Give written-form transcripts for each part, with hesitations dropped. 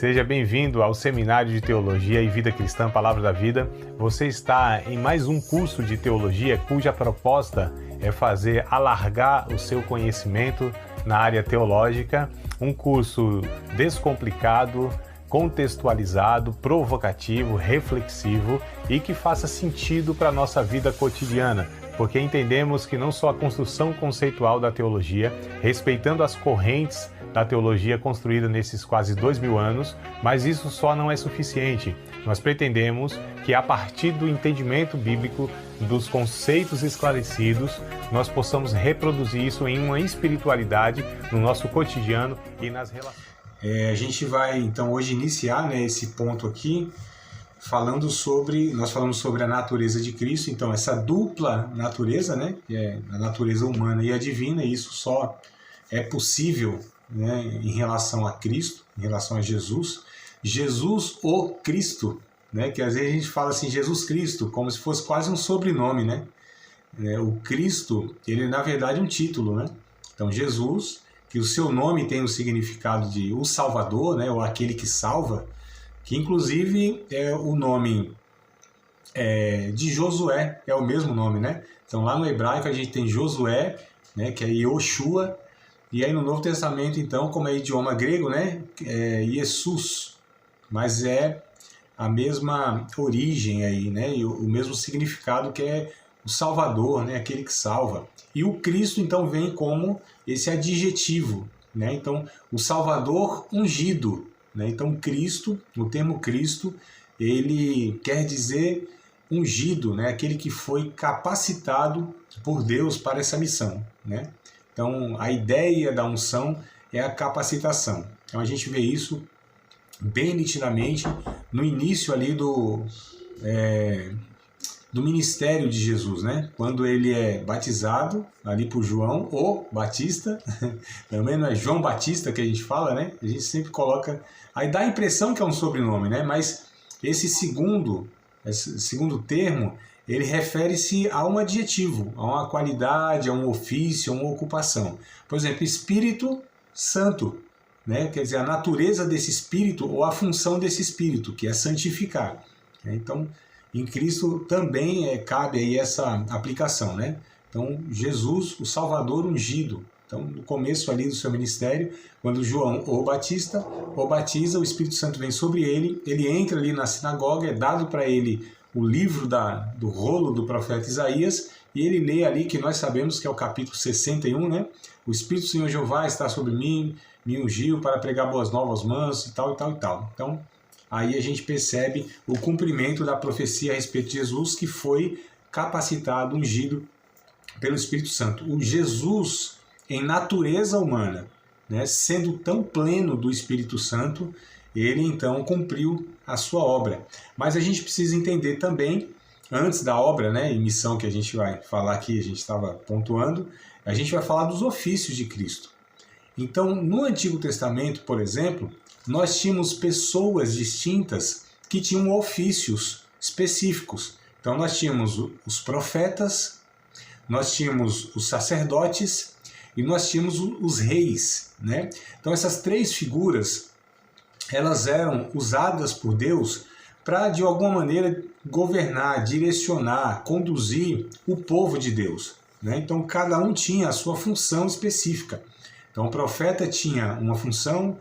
Seja bem-vindo ao Seminário de Teologia e Vida Cristã Palavra da Vida. Você está em mais um curso de teologia cuja proposta é fazer alargar o seu conhecimento na área teológica, um curso descomplicado, contextualizado, provocativo, reflexivo e que faça sentido para a nossa vida cotidiana, porque entendemos que não só a construção conceitual da teologia, respeitando as correntes da teologia construída nesses quase 2000 anos, mas isso só não é suficiente. Nós pretendemos que a partir do entendimento bíblico, dos conceitos esclarecidos, nós possamos reproduzir isso em uma espiritualidade no nosso cotidiano e nas relações. A gente vai então hoje iniciar esse ponto aqui, nós falamos sobre a natureza de Cristo, então essa dupla natureza, que é a natureza humana e a divina, e isso só é possível em relação a Cristo, em relação a Jesus. Jesus o Cristo, que às vezes a gente fala assim, Jesus Cristo, como se fosse quase um sobrenome, o Cristo, ele na verdade é um título, Então Jesus, que o seu nome tem o significado de o Salvador, ou aquele que salva, que inclusive é o nome de Josué, é o mesmo nome, Então lá no hebraico a gente tem Josué, que é Yoshua, e aí no Novo Testamento, então, como é idioma grego, é Jesus, mas é a mesma origem aí, e o mesmo significado que é o Salvador, aquele que salva. E o Cristo, então, vem como esse adjetivo, Então, o Salvador ungido, Então, Cristo, o termo Cristo, ele quer dizer ungido, aquele que foi capacitado por Deus para essa missão, Então, a ideia da unção é a capacitação. Então, a gente vê isso bem nitidamente no início ali do ministério de Jesus, Quando ele é batizado ali por João, o Batista, também não é João Batista que a gente fala, A gente sempre coloca, aí dá a impressão que é um sobrenome, Mas esse segundo termo, ele refere-se a um adjetivo, a uma qualidade, a um ofício, a uma ocupação. Por exemplo, Espírito Santo, Quer dizer, a natureza desse Espírito ou a função desse Espírito, que é santificar. Então, em Cristo também cabe aí essa aplicação, Então, Jesus, o Salvador ungido. Então, no começo ali do seu ministério, quando João o batiza, o Espírito Santo vem sobre ele, ele entra ali na sinagoga, é dado para ele o livro do rolo do profeta Isaías, e ele lê ali, que nós sabemos que é o capítulo 61, O Espírito do Senhor Jeová está sobre mim, me ungiu para pregar boas novas aos mansos, e tal, e tal, e tal. Então, aí a gente percebe o cumprimento da profecia a respeito de Jesus, que foi capacitado, ungido pelo Espírito Santo. O Jesus, em natureza humana, sendo tão pleno do Espírito Santo, ele então cumpriu a sua obra. Mas a gente precisa entender também, antes da obra e missão que a gente vai falar aqui, a gente estava pontuando, a gente vai falar dos ofícios de Cristo. Então, no Antigo Testamento, por exemplo, nós tínhamos pessoas distintas que tinham ofícios específicos. Então, nós tínhamos os profetas, nós tínhamos os sacerdotes e nós tínhamos os reis, Então, essas três figuras, elas eram usadas por Deus para, de alguma maneira, governar, direcionar, conduzir o povo de Deus, Então, cada um tinha a sua função específica. Então, o profeta tinha uma função,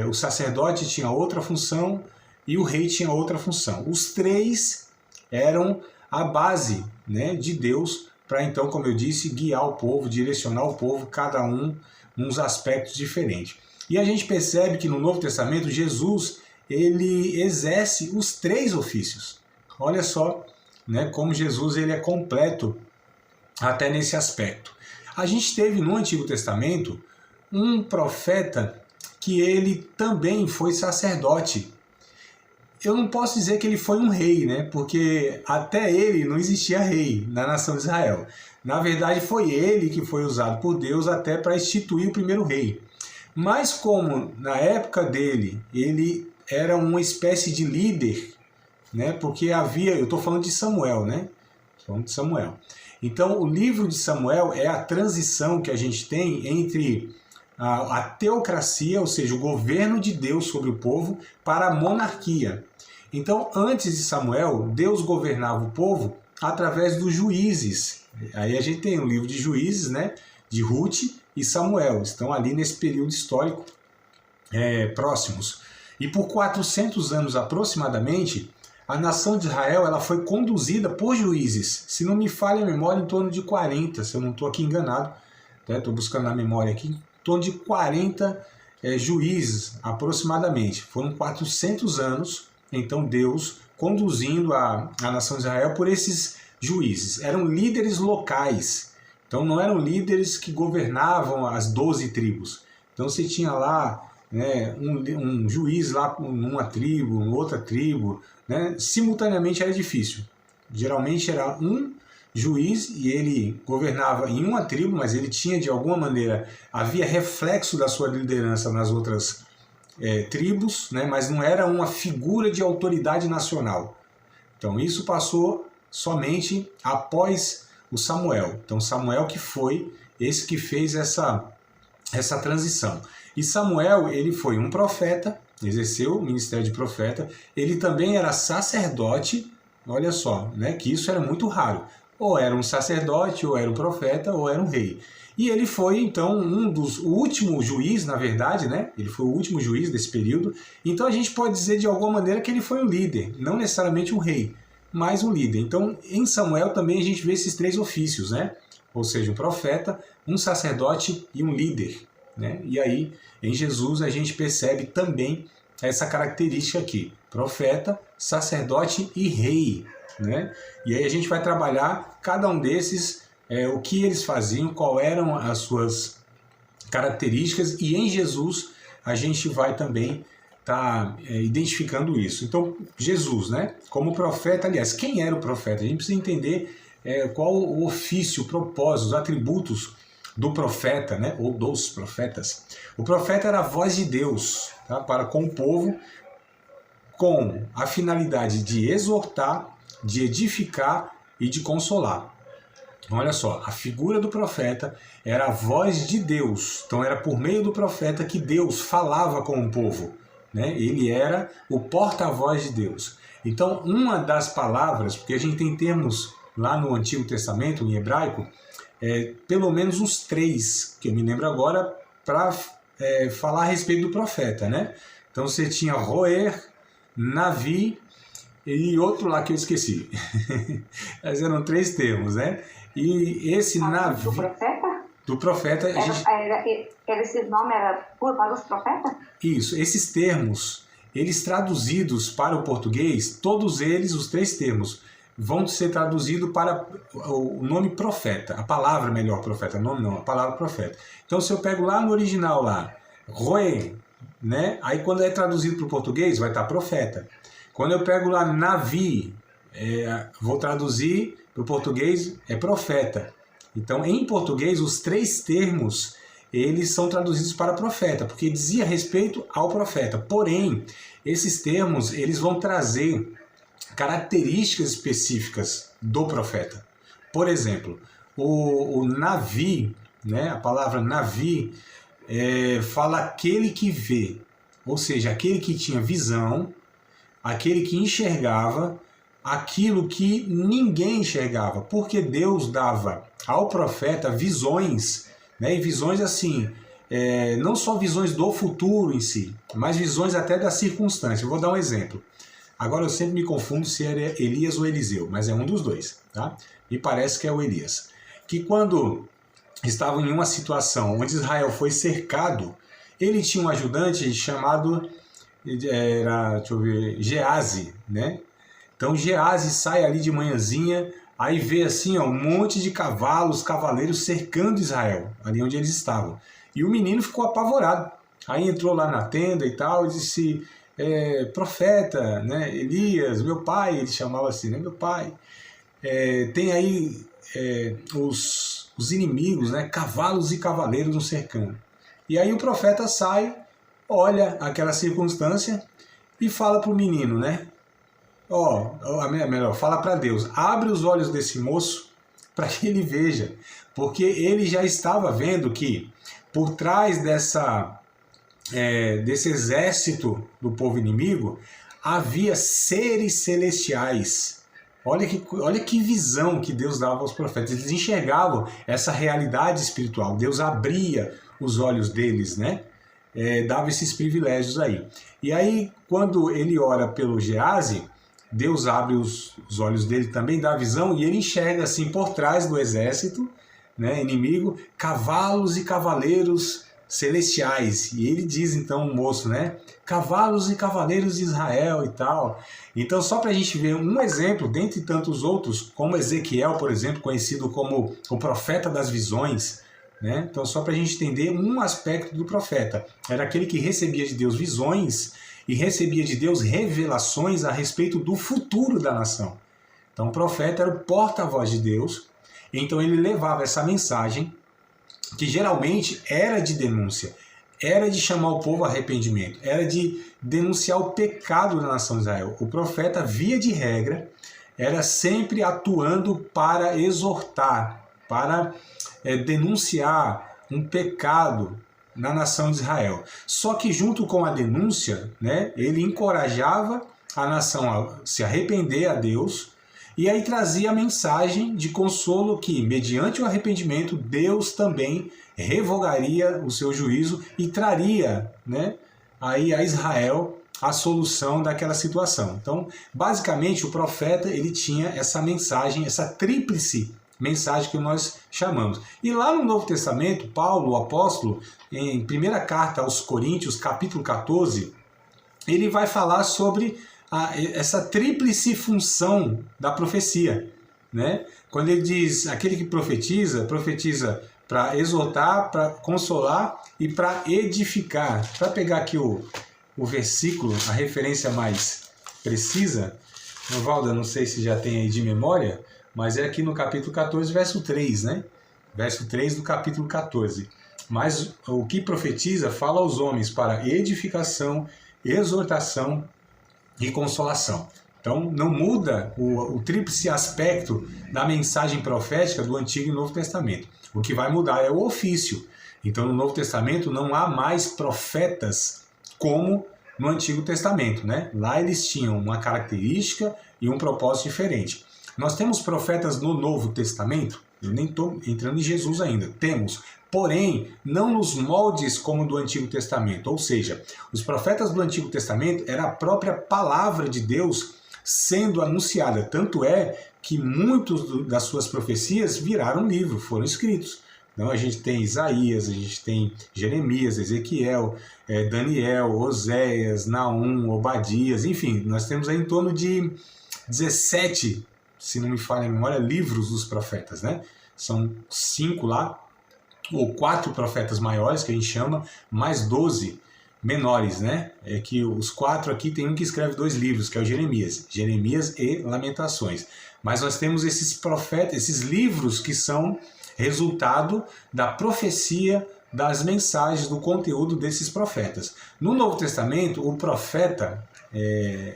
o sacerdote tinha outra função e o rei tinha outra função. Os três eram a base de Deus para, então, como eu disse, guiar o povo, direcionar o povo, cada um nos aspectos diferentes. E a gente percebe que no Novo Testamento, Jesus, ele exerce os três ofícios. Olha só como Jesus ele é completo até nesse aspecto. A gente teve no Antigo Testamento um profeta que ele também foi sacerdote. Eu não posso dizer que ele foi um rei, porque até ele não existia rei na nação de Israel. Na verdade, foi ele que foi usado por Deus até para instituir o primeiro rei. Mas como na época dele, ele era uma espécie de líder, porque eu estou falando de Samuel, falando de Samuel. Então, o livro de Samuel é a transição que a gente tem entre a teocracia, ou seja, o governo de Deus sobre o povo, para a monarquia. Então, antes de Samuel, Deus governava o povo através dos juízes. Aí a gente tem o livro de Juízes, né, de Ruth e Samuel, estão ali nesse período histórico próximos. E por 400 anos aproximadamente, a nação de Israel ela foi conduzida por juízes. Se não me falha a memória, em torno de 40, se eu não estou aqui enganado, estou buscando na memória aqui, em torno de 40 juízes aproximadamente. Foram 400 anos, então Deus conduzindo a nação de Israel por esses juízes. Eram líderes locais, então não eram líderes que governavam as 12 tribos. Então você tinha lá um juiz lá numa tribo, outra tribo, né? Simultaneamente era difícil. Geralmente era um juiz e ele governava em uma tribo, mas ele tinha de alguma maneira, havia reflexo da sua liderança nas outras tribos, né? Mas não era uma figura de autoridade nacional. Então isso passou somente após o Samuel. Então Samuel que foi esse que fez essa transição. E Samuel, ele foi um profeta, exerceu o ministério de profeta, ele também era sacerdote, olha só, né, que isso era muito raro. Ou era um sacerdote, ou era um profeta, ou era um rei. E ele foi, então, o último juiz, na verdade, né? Ele foi o último juiz desse período. Então a gente pode dizer de alguma maneira que ele foi um líder, não necessariamente um rei, mas um líder. Então, em Samuel também a gente vê esses três ofícios, né? Ou seja, um profeta, um sacerdote e um líder, né? E aí, em Jesus, a gente percebe também essa característica aqui: profeta, sacerdote e rei, né? E aí a gente vai trabalhar cada um desses, o que eles faziam, qual eram as suas características, e em Jesus a gente vai também estar identificando isso. Então, Jesus, né? Como profeta, aliás, quem era o profeta? A gente precisa entender qual o ofício, o propósito, os atributos do profeta, né? Ou dos profetas. O profeta era a voz de Deus, tá? Para com o povo, com a finalidade de exortar, de edificar e de consolar. Olha só, a figura do profeta era a voz de Deus. Então era por meio do profeta que Deus falava com o povo, né? Ele era o porta-voz de Deus. Então uma das palavras, porque a gente tem termos lá no Antigo Testamento, em hebraico, pelo menos uns 3, que eu me lembro agora, para falar a respeito do profeta, né? Então você tinha Roer, Navi e outro lá que eu esqueci. Mas eram 3 termos, né? E esse Navi... Do profeta? Do profeta... Esse nome era para os profetas? Isso, esses termos, eles traduzidos para o português, todos eles, os 3 termos, vão ser traduzidos para o nome profeta, a palavra melhor profeta, nome não, a palavra profeta. Então se eu pego lá no original lá, Roe, né? Aí quando é traduzido para o português vai estar profeta. Quando eu pego lá Navi, vou traduzir para o português, profeta. Então em português os 3 termos eles são traduzidos para profeta, porque dizia respeito ao profeta. Porém, esses termos eles vão trazer características específicas do profeta. Por exemplo, o Navi, né, a palavra Navi, fala aquele que vê, ou seja, aquele que tinha visão, aquele que enxergava aquilo que ninguém enxergava, porque Deus dava ao profeta visões, né, e visões assim, não só visões do futuro em si, mas visões até da circunstância. Eu vou dar um exemplo. Agora eu sempre me confundo se era Elias ou Eliseu, mas é um dos dois, tá? Me parece que é o Elias. Que quando estavam em uma situação onde Israel foi cercado, ele tinha um ajudante chamado Geazi, né? Então Geazi sai ali de manhãzinha, aí vê assim, um monte de cavalos, cavaleiros cercando Israel, ali onde eles estavam. E o menino ficou apavorado. Aí entrou lá na tenda e tal, e disse... profeta, né? Elias, meu pai, ele chamava assim, né? Meu pai, tem aí os inimigos, né? Cavalos e cavaleiros nos cercando. E aí o profeta sai, olha aquela circunstância e fala para o menino, né? Melhor, fala para Deus, abre os olhos desse moço para que ele veja, porque ele já estava vendo que por trás desse exército do povo inimigo havia seres celestiais. Olha que visão que Deus dava aos profetas. Eles enxergavam essa realidade espiritual. Deus abria os olhos deles, né? Dava esses privilégios aí. E aí, quando ele ora pelo Geazi, Deus abre os olhos dele também, dá a visão, e ele enxerga assim por trás do exército, né, inimigo, cavalos e cavaleiros celestiais. E ele diz então, o moço, né, cavalos e cavaleiros de Israel e tal. Então, só para a gente ver um exemplo, dentre tantos outros, como Ezequiel, por exemplo, conhecido como o profeta das visões, né? Então, só para a gente entender um aspecto do profeta. Era aquele que recebia de Deus visões e recebia de Deus revelações a respeito do futuro da nação. Então, o profeta era o porta-voz de Deus, então ele levava essa mensagem, que geralmente era de denúncia, era de chamar o povo a arrependimento, era de denunciar o pecado da nação de Israel. O profeta, via de regra, era sempre atuando para exortar, para denunciar um pecado na nação de Israel. Só que junto com a denúncia, né, ele encorajava a nação a se arrepender a Deus, e aí trazia a mensagem de consolo que, mediante o arrependimento, Deus também revogaria o seu juízo e traria, né, aí a Israel a solução daquela situação. Então, basicamente, o profeta ele tinha essa mensagem, essa tríplice mensagem que nós chamamos. E lá no Novo Testamento, Paulo, o apóstolo, em primeira carta aos Coríntios, capítulo 14, ele vai falar sobre essa tríplice função da profecia, né? Quando ele diz, aquele que profetiza, profetiza para exortar, para consolar e para edificar. Para pegar aqui o versículo, a referência mais precisa, Valda, não sei se já tem aí de memória, mas é aqui no capítulo 14, verso 3, né? Verso 3 do capítulo 14. Mas o que profetiza fala aos homens para edificação, exortação e consolação. Então, não muda o tríplice aspecto da mensagem profética do Antigo e Novo Testamento. O que vai mudar é o ofício. Então, no Novo Testamento não há mais profetas como no Antigo Testamento, né? Lá eles tinham uma característica e um propósito diferente. Nós temos profetas no Novo Testamento, eu nem estou entrando em Jesus ainda, temos, porém, não nos moldes como do Antigo Testamento, ou seja, os profetas do Antigo Testamento era a própria palavra de Deus sendo anunciada, tanto é que muitos das suas profecias viraram livro, foram escritos. Então a gente tem Isaías, a gente tem Jeremias, Ezequiel, Daniel, Oséias, Naum, Obadias, enfim, nós temos aí em torno de 17, se não me falha a memória, livros dos profetas, né? São 5 lá, ou 4 profetas maiores, que a gente chama, mais 12 menores, né? É que os 4 aqui tem um que escreve 2 livros, que é o Jeremias e Lamentações. Mas nós temos esses profetas, esses livros que são resultado da profecia, das mensagens, do conteúdo desses profetas. No Novo Testamento, o profeta,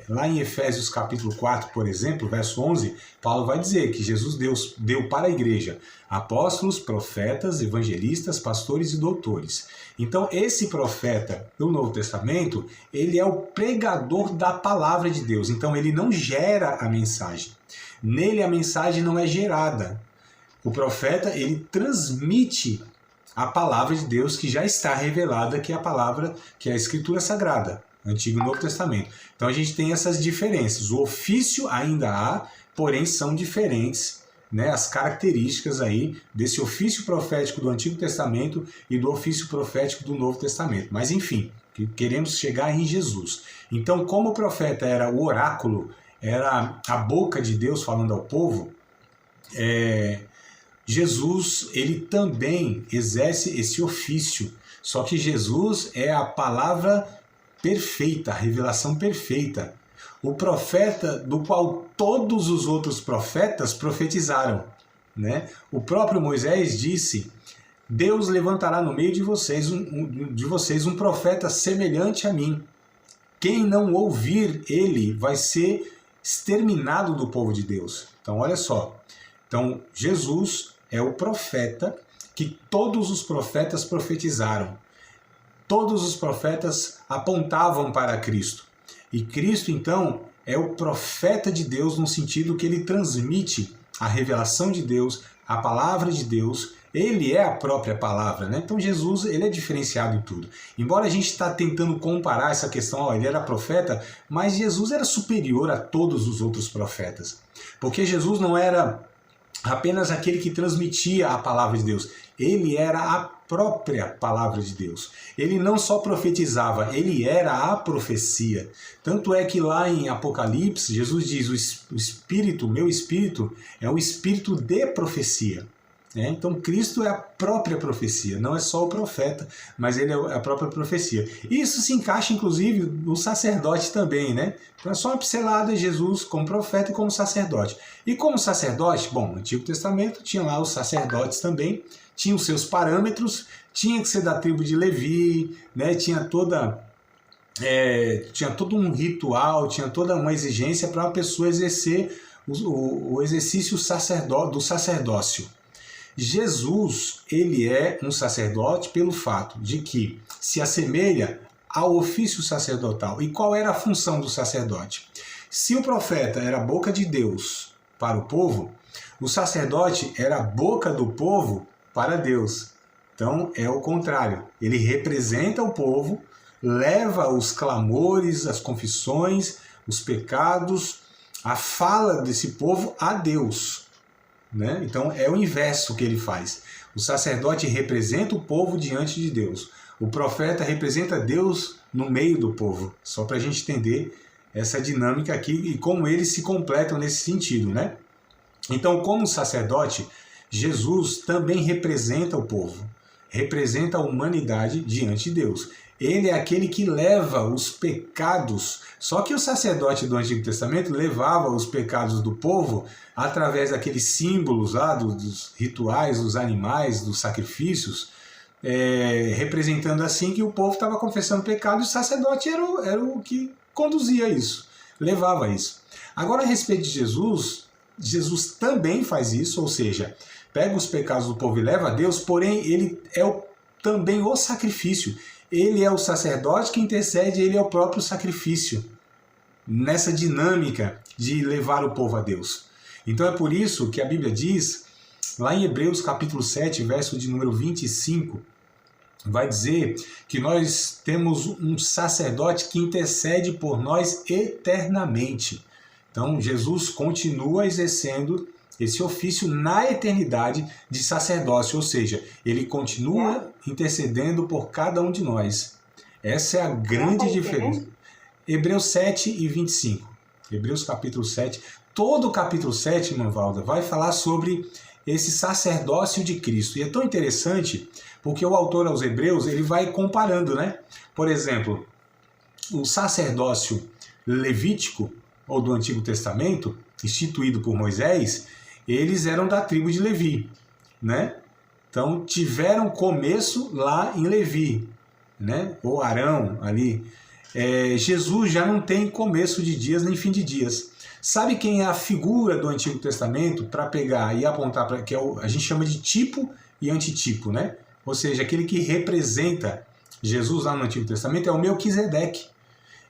lá em Efésios capítulo 4, por exemplo, verso 11, Paulo vai dizer que Jesus deu para a igreja apóstolos, profetas, evangelistas, pastores e doutores. Então, esse profeta do Novo Testamento, ele é o pregador da palavra de Deus. Então, ele não gera a mensagem. Nele, a mensagem não é gerada. O profeta, ele transmite a palavra de Deus que já está revelada, que é a palavra, que é a Escritura Sagrada, Antigo e Novo Testamento. Então a gente tem essas diferenças. O ofício ainda há, porém são diferentes, né, as características aí desse ofício profético do Antigo Testamento e do ofício profético do Novo Testamento. Mas enfim, queremos chegar em Jesus. Então, como o profeta era o oráculo, era a boca de Deus falando ao povo, Jesus, ele também exerce esse ofício, só que Jesus é a palavra perfeita, a revelação perfeita. O profeta do qual todos os outros profetas profetizaram, né? O próprio Moisés disse, Deus levantará no meio de vocês um profeta semelhante a mim. Quem não ouvir ele vai ser exterminado do povo de Deus. Então olha só, Então, Jesus é o profeta que todos os profetas profetizaram. Todos os profetas apontavam para Cristo. E Cristo, então, é o profeta de Deus no sentido que ele transmite a revelação de Deus, a palavra de Deus. Ele é a própria palavra, né? Então Jesus, ele é diferenciado em tudo. Embora a gente está tentando comparar essa questão, ele era profeta, mas Jesus era superior a todos os outros profetas. Porque Jesus não era apenas aquele que transmitia a palavra de Deus. Ele era a própria palavra de Deus. Ele não só profetizava, ele era a profecia. Tanto é que lá em Apocalipse, Jesus diz, o Espírito, meu Espírito, é o Espírito de profecia. Então Cristo é a própria profecia, não é só o profeta, mas ele é a própria profecia. Isso se encaixa inclusive no sacerdote também, né? Então é só uma pincelada de Jesus como profeta e como sacerdote. E como sacerdote, bom, no Antigo Testamento tinha lá os sacerdotes também, tinham os seus parâmetros, tinha que ser da tribo de Levi, né? Tinha todo um ritual, tinha toda uma exigência para a pessoa exercer o exercício do sacerdócio. Jesus, ele é um sacerdote pelo fato de que se assemelha ao ofício sacerdotal. E qual era a função do sacerdote? Se o profeta era a boca de Deus para o povo, o sacerdote era a boca do povo para Deus. Então é o contrário. Ele representa o povo, leva os clamores, as confissões, os pecados, a fala desse povo a Deus. Né? Então é o inverso que ele faz. O sacerdote representa o povo diante de Deus. O profeta representa Deus no meio do povo. Só para a gente entender essa dinâmica aqui e como eles se completam nesse sentido. Né? Então, como sacerdote, Jesus também representa o povo. Representa a humanidade diante de Deus. Ele é aquele que leva os pecados. Só que o sacerdote do Antigo Testamento levava os pecados do povo através daqueles símbolos lá, dos rituais, dos animais, dos sacrifícios, representando assim que o povo estava confessando pecado e o sacerdote era o que conduzia isso, levava isso. Agora, a respeito de Jesus, Jesus também faz isso, ou seja, pega os pecados do povo e leva a Deus, porém ele é também o sacrifício. Ele é o sacerdote que intercede, ele é o próprio sacrifício, nessa dinâmica de levar o povo a Deus. Então é por isso que a Bíblia diz, lá em Hebreus capítulo 7, verso de número 25, vai dizer que nós temos um sacerdote que intercede por nós eternamente. Então Jesus continua exercendo esse ofício na eternidade de sacerdócio, ou seja, ele continua intercedendo por cada um de nós. Essa é a grande diferença. Hebreus 7 e 25. Hebreus capítulo 7. Todo o capítulo 7, irmã Valda, vai falar sobre esse sacerdócio de Cristo. E é tão interessante porque o autor aos Hebreus ele vai comparando, né? Por exemplo, o sacerdócio levítico, ou do Antigo Testamento, instituído por Moisés, eles eram da tribo de Levi, né? Então tiveram começo lá em Levi, né? Ou Arão ali. Jesus já não tem começo de dias nem fim de dias. Sabe quem é a figura do Antigo Testamento para pegar e apontar para que a gente chama de tipo e antitipo, né? Ou seja, aquele que representa Jesus lá no Antigo Testamento é o Melquisedeque.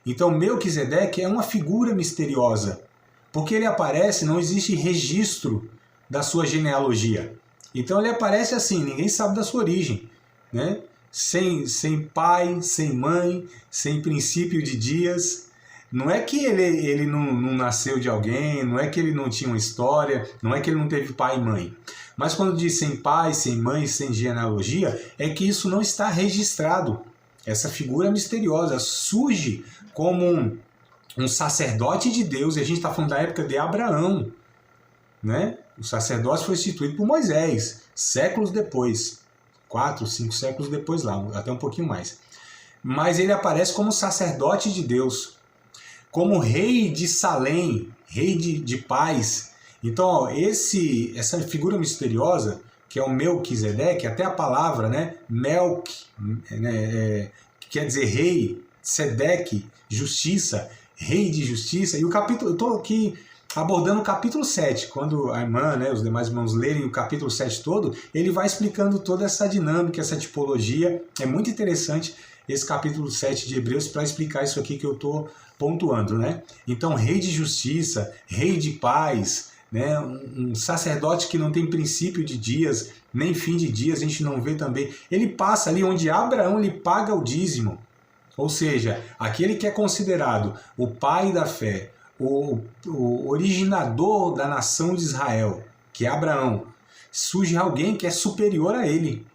Então Melquisedeque é uma figura misteriosa. Porque ele aparece, não existe registro da sua genealogia. Então ele aparece assim, ninguém sabe da sua origem, né? Sem pai, sem mãe, sem princípio de dias. Não é que ele não nasceu de alguém, não é que ele não tinha uma história, não é que ele não teve pai e mãe. Mas quando diz sem pai, sem mãe, sem genealogia, é que isso não está registrado. Essa figura misteriosa surge como um sacerdote de Deus, e a gente está falando da época de Abraão, né? O sacerdócio foi instituído por Moisés, séculos depois, 4, 5 séculos depois lá, até um pouquinho mais. Mas ele aparece como sacerdote de Deus, como rei de Salém, rei de paz. Então, ó, essa figura misteriosa, que é o Melquisedeque, até a palavra, né? Melk, que quer dizer rei, Sedeque, justiça, rei de justiça. E o capítulo, eu estou aqui abordando o capítulo 7. Quando a irmã, né, os demais irmãos lerem o capítulo 7 todo, ele vai explicando toda essa dinâmica, essa tipologia. É muito interessante esse capítulo 7 de Hebreus para explicar isso aqui que eu estou pontuando, né? Então, rei de justiça, rei de paz, né? Um sacerdote que não tem princípio de dias, nem fim de dias, a gente não vê também. Ele passa ali onde Abraão lhe paga o dízimo. Ou seja, aquele que é considerado o pai da fé, o originador da nação de Israel, que é Abraão, surge alguém que é superior a ele,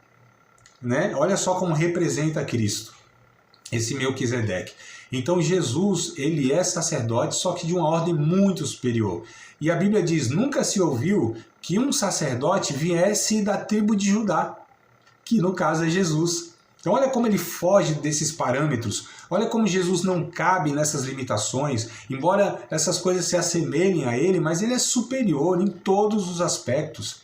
né? Olha só como representa Cristo, esse Melquisedeque. Então Jesus, ele é sacerdote, só que de uma ordem muito superior. E a Bíblia diz, nunca se ouviu que um sacerdote viesse da tribo de Judá, que no caso é Jesus. Então olha como ele foge desses parâmetros, olha como Jesus não cabe nessas limitações, embora essas coisas se assemelhem a ele, mas ele é superior em todos os aspectos.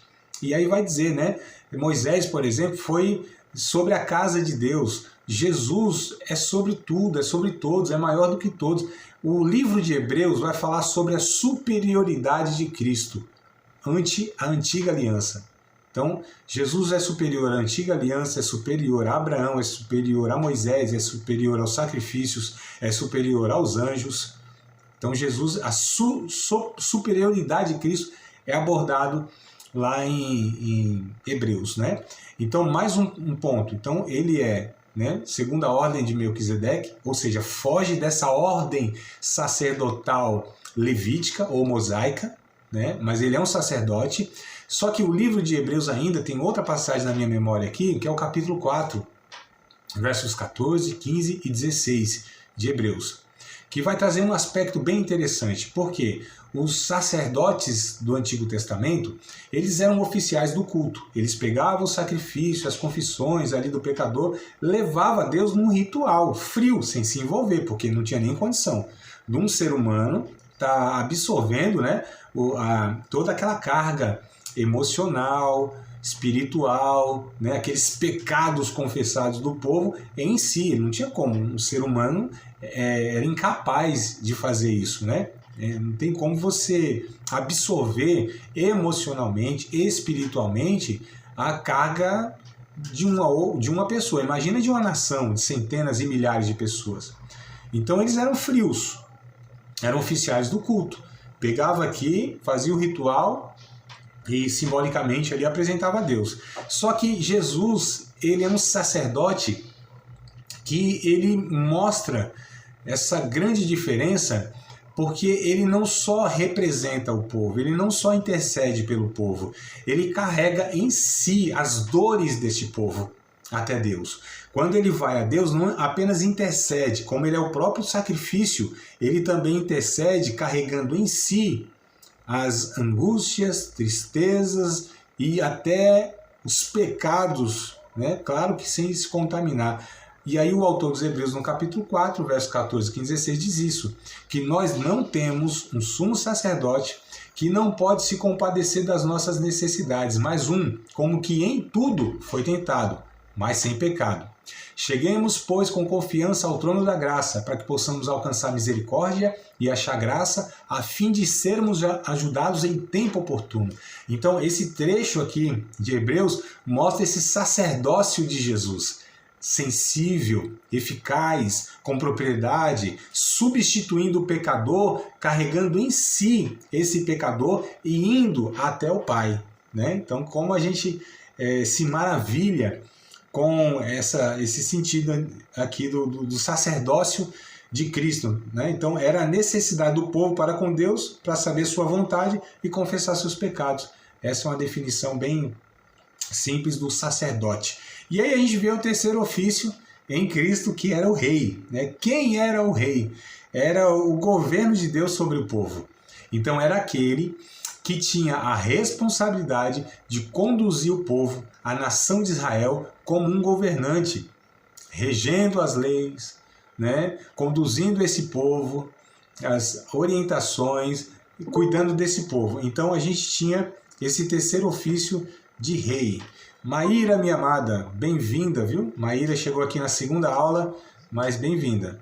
E aí vai dizer, né? Moisés, por exemplo, foi sobre a casa de Deus. Jesus é sobre tudo, é sobre todos, é maior do que todos. O livro de Hebreus vai falar sobre a superioridade de Cristo ante a antiga aliança. Então, Jesus é superior à antiga aliança, é superior a Abraão, é superior a Moisés, é superior aos sacrifícios, é superior aos anjos. Então, Jesus, a superioridade de Cristo é abordado lá em Hebreus, né? Então, mais um ponto. Então, ele é, né, segundo a ordem de Melquisedeque, ou seja, foge dessa ordem sacerdotal levítica ou mosaica, né? Mas ele é um sacerdote. Só que o livro de Hebreus ainda tem outra passagem na minha memória aqui, que é o capítulo 4, versos 14, 15 e 16 de Hebreus, que vai trazer um aspecto bem interessante, porque os sacerdotes do Antigo Testamento, eles eram oficiais do culto, eles pegavam o sacrifício, as confissões ali do pecador, levavam a Deus num ritual frio, sem se envolver, porque não tinha nem condição de um ser humano estar absorvendo, né, toda aquela carga emocional, espiritual, né, aqueles pecados confessados do povo em si. Não tinha como, um ser humano era incapaz de fazer isso, né? Não tem como você absorver emocionalmente, espiritualmente, a carga de uma pessoa. Imagina de uma nação de centenas e milhares de pessoas. Então eles eram frios, eram oficiais do culto. Pegava aqui, fazia o ritual e simbolicamente ali apresentava a Deus. Só que Jesus, ele é um sacerdote que ele mostra essa grande diferença, porque ele não só representa o povo, ele não só intercede pelo povo, ele carrega em si as dores deste povo até Deus. Quando ele vai a Deus, não apenas intercede, como ele é o próprio sacrifício, ele também intercede carregando em si as angústias, tristezas e até os pecados, né? Claro que sem se contaminar. E aí o autor dos Hebreus, no capítulo 4, verso 14, 15 e 16, diz isso, que nós não temos um sumo sacerdote que não pode se compadecer das nossas necessidades, mas como que em tudo foi tentado, mas sem pecado. Cheguemos, pois, com confiança ao trono da graça, para que possamos alcançar misericórdia e achar graça, a fim de sermos ajudados em tempo oportuno. Então, esse trecho aqui de Hebreus mostra esse sacerdócio de Jesus, sensível, eficaz, com propriedade, substituindo o pecador, carregando em si esse pecador e indo até o Pai, né? Então, como a gente se maravilha com esse sentido aqui do sacerdócio de Cristo, né? Então, era a necessidade do povo para com Deus, para saber sua vontade e confessar seus pecados. Essa é uma definição bem simples do sacerdote. E aí a gente vê o terceiro ofício em Cristo, que era o rei, né? Quem era o rei? Era o governo de Deus sobre o povo. Então, era aquele que tinha a responsabilidade de conduzir o povo, a nação de Israel, como um governante, regendo as leis, né? Conduzindo esse povo, as orientações, cuidando desse povo. Então a gente tinha esse terceiro ofício de rei. Maíra, minha amada, bem-vinda, viu? Maíra chegou aqui na segunda aula, mas bem-vinda.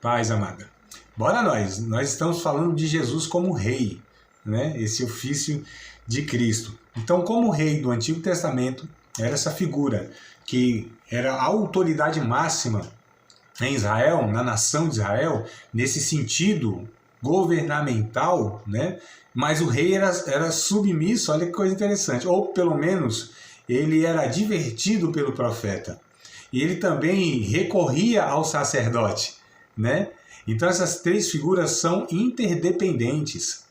Paz, amada. Bora nós estamos falando de Jesus como rei, né? Esse ofício de Cristo. Então, como rei do Antigo Testamento, era essa figura que era a autoridade máxima em Israel, na nação de Israel, nesse sentido governamental, né? Mas o rei era submisso, olha que coisa interessante, ou pelo menos ele era advertido pelo profeta. E ele também recorria ao sacerdote, né? Então essas três figuras são interdependentes.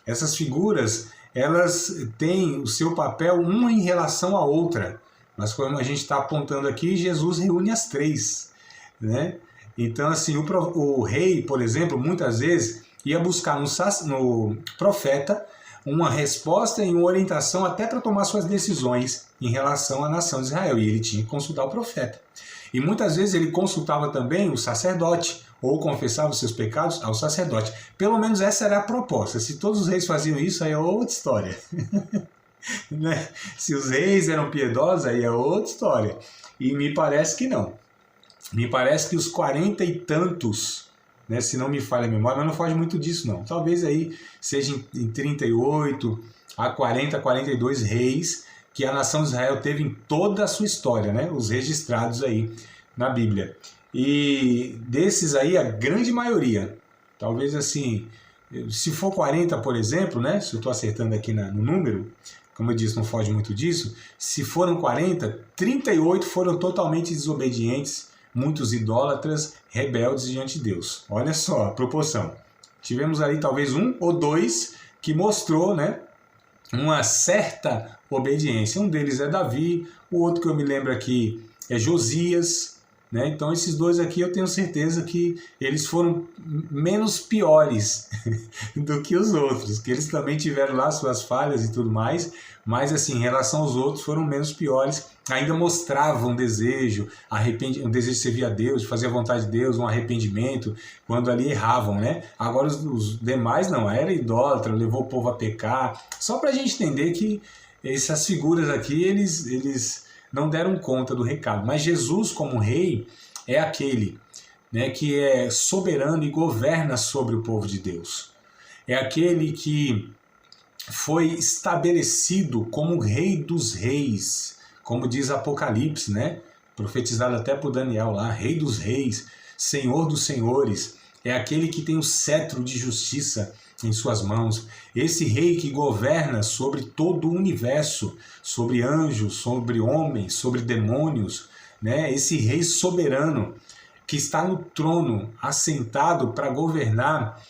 Essas figuras, elas têm o seu papel uma em relação à outra. Mas como a gente está apontando aqui, Jesus reúne as três, né? Então assim, o rei, por exemplo, muitas vezes ia buscar no profeta uma resposta e uma orientação até para tomar suas decisões em relação à nação de Israel. E ele tinha que consultar o profeta. E muitas vezes ele consultava também o sacerdote, ou confessava os seus pecados ao sacerdote. Pelo menos essa era a proposta. Se todos os reis faziam isso, aí é outra história. Né? Se os reis eram piedosos, aí é outra história. E me parece que não. Me parece que os 40 e tantos, né, se não me falha a memória, mas não foge muito disso não. Talvez aí seja em 38 a 40, 42 reis que a nação de Israel teve em toda a sua história, né? Os registrados aí na Bíblia. E desses aí, a grande maioria, talvez assim, se for 40, por exemplo, né? Se eu estou acertando aqui no número, como eu disse, não foge muito disso, se foram 40, 38 foram totalmente desobedientes, muitos idólatras, rebeldes diante de Deus. Olha só a proporção. Tivemos ali talvez um ou dois que mostrou, né, uma certa obediência. Um deles é Davi, o outro que eu me lembro aqui é Josias, né? Então esses dois aqui eu tenho certeza que eles foram menos piores do que os outros, que eles também tiveram lá suas falhas e tudo mais, mas assim, em relação aos outros foram menos piores, ainda mostravam um desejo de servir a Deus, de fazer a vontade de Deus, um arrependimento, quando ali erravam, né? Agora os demais não, era idólatra, levou o povo a pecar, só para a gente entender que essas figuras aqui, eles não deram conta do recado. Mas Jesus, como rei, é aquele, né, que é soberano e governa sobre o povo de Deus. É aquele que foi estabelecido como rei dos reis, como diz Apocalipse, né? Profetizado até por Daniel lá, rei dos reis, senhor dos senhores. É aquele que tem o cetro de justiça em suas mãos, esse rei que governa sobre todo o universo, sobre anjos, sobre homens, sobre demônios, né? Esse rei soberano que está no trono, assentado para governar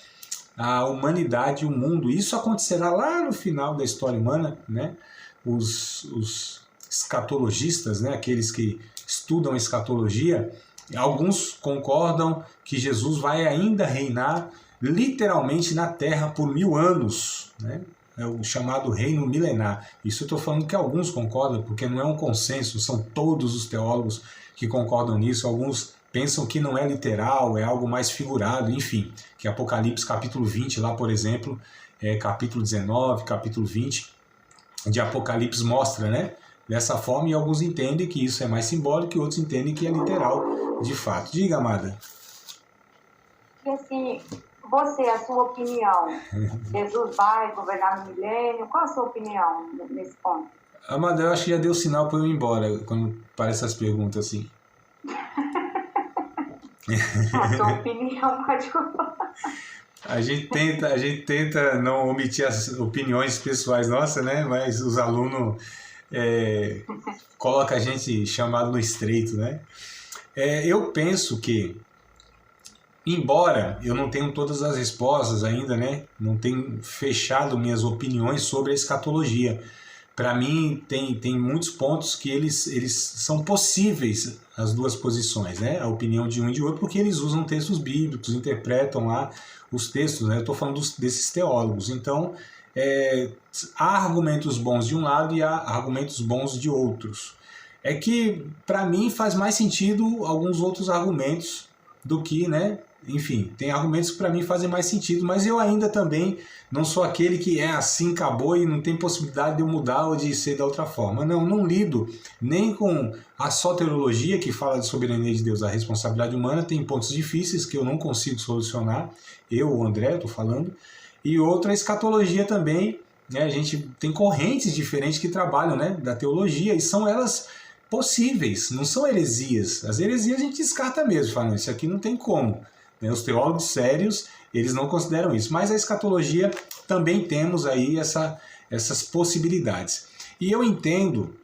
a humanidade e o mundo. Isso acontecerá lá no final da história humana, né? Os escatologistas, né? Aqueles que estudam escatologia, alguns concordam que Jesus vai ainda reinar literalmente na Terra por 1000 anos, né? É o chamado reino milenar. Isso eu estou falando que alguns concordam, porque não é um consenso, são todos os teólogos que concordam nisso. Alguns pensam que não é literal, é algo mais figurado, enfim, que Apocalipse capítulo 20, lá por exemplo, capítulo 19, capítulo 20 de Apocalipse mostra, né? Dessa forma, e alguns entendem que isso é mais simbólico e outros entendem que é literal de fato. Diga, amada. E assim, você, a sua opinião, Jesus vai governar no milênio? Qual a sua opinião nesse ponto? Amada, eu acho que já deu sinal para eu ir embora quando aparecem essas perguntas assim. A sua opinião pode falar. A gente tenta não omitir as opiniões pessoais nossas, né? Mas os alunos colocam a gente chamado no estreito, né? Eu penso que, embora eu não tenha todas as respostas ainda, né? Não tenho fechado minhas opiniões sobre a escatologia. Para mim, tem muitos pontos que eles são possíveis, as duas posições, né? A opinião de um e de outro, porque eles usam textos bíblicos, interpretam lá os textos, né? Eu estou falando desses teólogos. Então, há argumentos bons de um lado e há argumentos bons de outros. É que, para mim, faz mais sentido alguns outros argumentos do que, né, Enfim, tem argumentos que para mim fazem mais sentido, mas eu ainda também não sou aquele que é assim, acabou e não tem possibilidade de eu mudar ou de ser da outra forma. Não lido nem com a soteriologia, que fala de soberania de Deus, a responsabilidade humana, tem pontos difíceis que eu não consigo solucionar, eu, o André, estou falando, e outra, a escatologia também, né? A gente tem correntes diferentes que trabalham, né, da teologia, e são elas possíveis, não são heresias. As heresias a gente descarta mesmo, falando, isso aqui não tem como. Os teólogos sérios, eles não consideram isso. Mas a escatologia também temos aí essas possibilidades. E eu entendo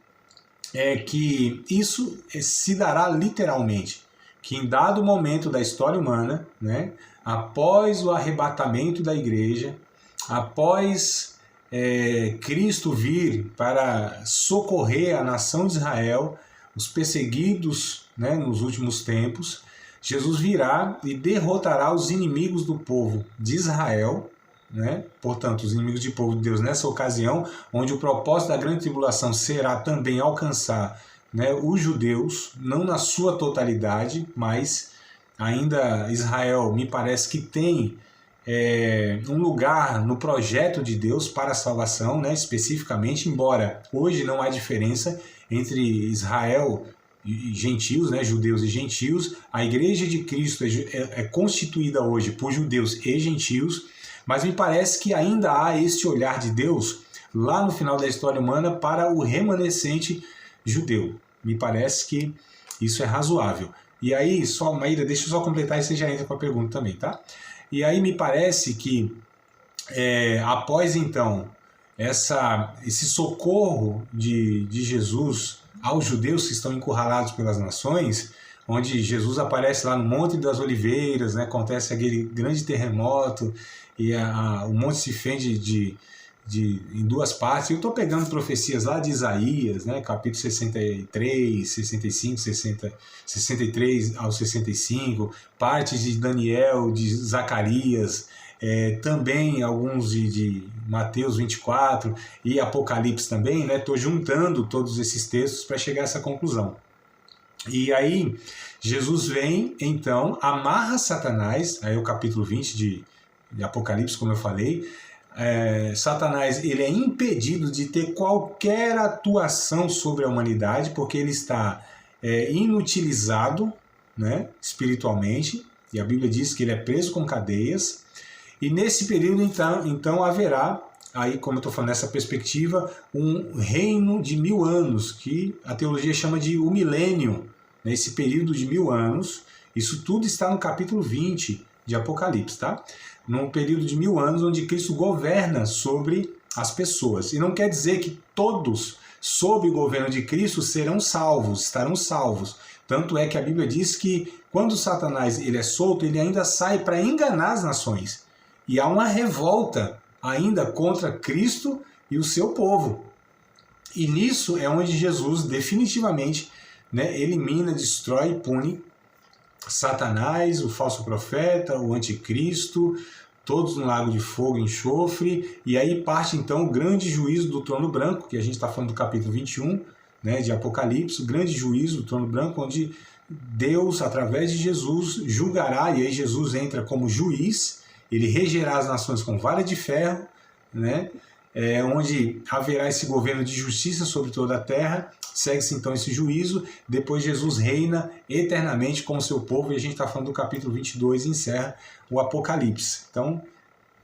que isso se dará literalmente, que em dado momento da história humana, né, após o arrebatamento da igreja, após Cristo vir para socorrer a nação de Israel, os perseguidos, né, nos últimos tempos, Jesus virá e derrotará os inimigos do povo de Israel, né? Portanto, os inimigos do povo de Deus nessa ocasião, onde o propósito da grande tribulação será também alcançar, né, os judeus, não na sua totalidade, mas ainda Israel me parece que tem um lugar no projeto de Deus para a salvação, né, especificamente, embora hoje não há diferença entre Israel e gentios, né, judeus e gentios. A igreja de Cristo é constituída hoje por judeus e gentios, mas me parece que ainda há esse olhar de Deus lá no final da história humana para o remanescente judeu. Me parece que isso é razoável. E aí, Maíra, deixa eu só completar e você já entra com a pergunta também, tá? E aí me parece que após então esse socorro de Jesus aos judeus que estão encurralados pelas nações, onde Jesus aparece lá no Monte das Oliveiras, né, acontece aquele grande terremoto e o monte se fende em duas partes. Eu estou pegando profecias lá de Isaías, né, capítulo 63, 65, 63 ao 65, partes de Daniel, de Zacarias, também alguns de Mateus 24 e Apocalipse também, né? Estou juntando todos esses textos para chegar a essa conclusão. E aí Jesus vem, então, amarra Satanás, aí é o capítulo 20 de Apocalipse, como eu falei. Satanás, ele é impedido de ter qualquer atuação sobre a humanidade, porque ele está inutilizado, né, espiritualmente, e a Bíblia diz que ele é preso com cadeias. E nesse período, então haverá, aí, como eu estou falando nessa perspectiva, um reino de 1000 anos, que a teologia chama de o milênio. Nesse período de 1000 anos, isso tudo está no capítulo 20 de Apocalipse, tá? Num período de 1000 anos, onde Cristo governa sobre as pessoas. E não quer dizer que todos, sob o governo de Cristo, serão salvos, estarão salvos. Tanto é que a Bíblia diz que quando Satanás ele é solto, ele ainda sai para enganar as nações. E há uma revolta ainda contra Cristo e o seu povo. E nisso é onde Jesus definitivamente, né, elimina, destrói e pune Satanás, o falso profeta, o anticristo, todos no lago de fogo e enxofre. E aí parte então o grande juízo do trono branco, que a gente está falando do capítulo 21, né, de Apocalipse, o grande juízo do trono branco, onde Deus, através de Jesus, julgará, e aí Jesus entra como juiz. Ele regerá as nações com vara de ferro, né? Onde haverá esse governo de justiça sobre toda a terra. Segue-se então esse juízo. Depois Jesus reina eternamente com o seu povo. E a gente está falando do capítulo 22 e encerra o Apocalipse. Então,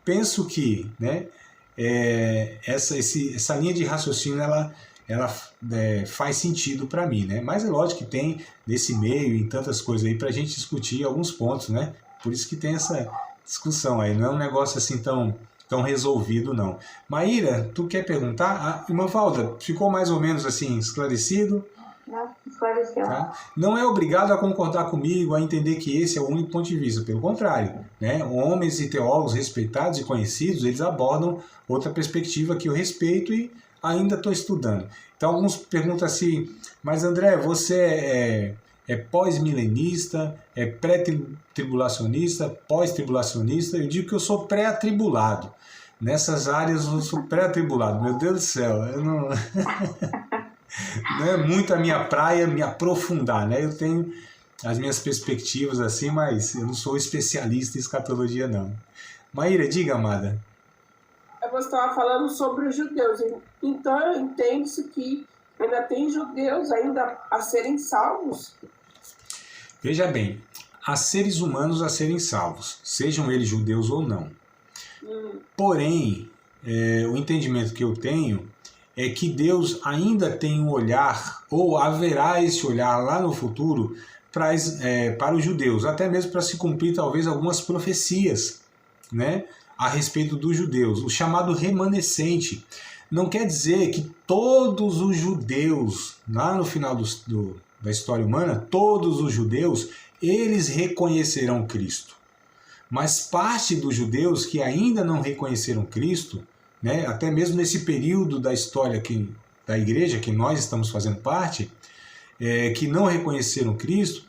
penso que, né, essa linha de raciocínio ela faz sentido para mim, né? Mas é lógico que tem nesse meio e tantas coisas aí para a gente discutir alguns pontos, né? Por isso que tem essa discussão aí, não é um negócio assim tão resolvido, não. Maíra, tu quer perguntar? Irmã Valda, ficou mais ou menos assim esclarecido? Esclareceu. Tá? Não é obrigado a concordar comigo, a entender que esse é o único ponto de vista, pelo contrário, né? Homens e teólogos respeitados e conhecidos, eles abordam outra perspectiva que eu respeito e ainda estou estudando. Então alguns perguntam assim, mas André, você é pós-milenista, é pré-tribulacionista, pós-tribulacionista? Eu digo que eu sou pré-atribulado. Nessas áreas eu sou pré-atribulado. Meu Deus do céu, eu não... não é muito a minha praia me aprofundar, né? Eu tenho as minhas perspectivas assim, mas eu não sou especialista em escatologia, não. Maíra, diga, amada. Você estava falando sobre os judeus. Então, entende-se que ainda tem judeus ainda a serem salvos? Veja bem, há seres humanos a serem salvos, sejam eles judeus ou não. Porém, o entendimento que eu tenho é que Deus ainda tem um olhar, ou haverá esse olhar lá no futuro, para os judeus, até mesmo para se cumprir talvez algumas profecias, né, a respeito dos judeus. O chamado remanescente não quer dizer que todos os judeus, lá no final da história humana, todos os judeus, eles reconhecerão Cristo. Mas parte dos judeus que ainda não reconheceram Cristo, né, até mesmo nesse período da história da igreja, que nós estamos fazendo parte, que não reconheceram Cristo,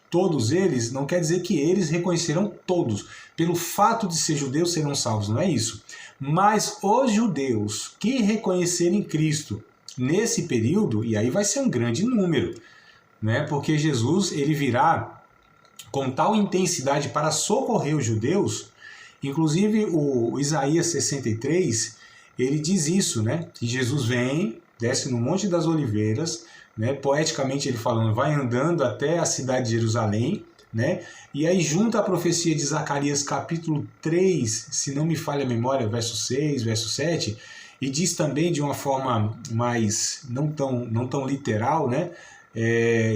todos eles, não quer dizer que eles reconhecerão todos. Pelo fato de ser judeus, serão salvos, não é isso. Mas os judeus que reconhecerem Cristo nesse período, e aí vai ser um grande número, né, porque Jesus ele virá com tal intensidade para socorrer os judeus. Inclusive o Isaías 63, ele diz isso, né? Que Jesus vem, desce no Monte das Oliveiras, né? Poeticamente ele falando, vai andando até a cidade de Jerusalém, né? E aí junta a profecia de Zacarias capítulo 3, se não me falha a memória, verso 6, verso 7, e diz também de uma forma mais, não tão literal, né?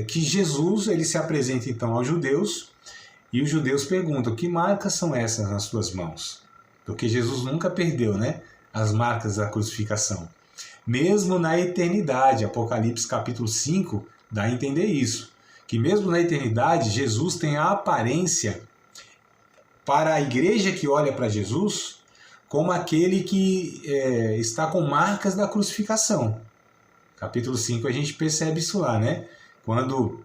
Que Jesus ele se apresenta então aos judeus, e os judeus perguntam, que marcas são essas nas suas mãos? Porque Jesus nunca perdeu, né, as marcas da crucificação. Mesmo na eternidade, Apocalipse capítulo 5 dá a entender isso. Que mesmo na eternidade, Jesus tem a aparência para a igreja que olha para Jesus como aquele que está com marcas da crucificação. Capítulo 5 a gente percebe isso lá, né? Quando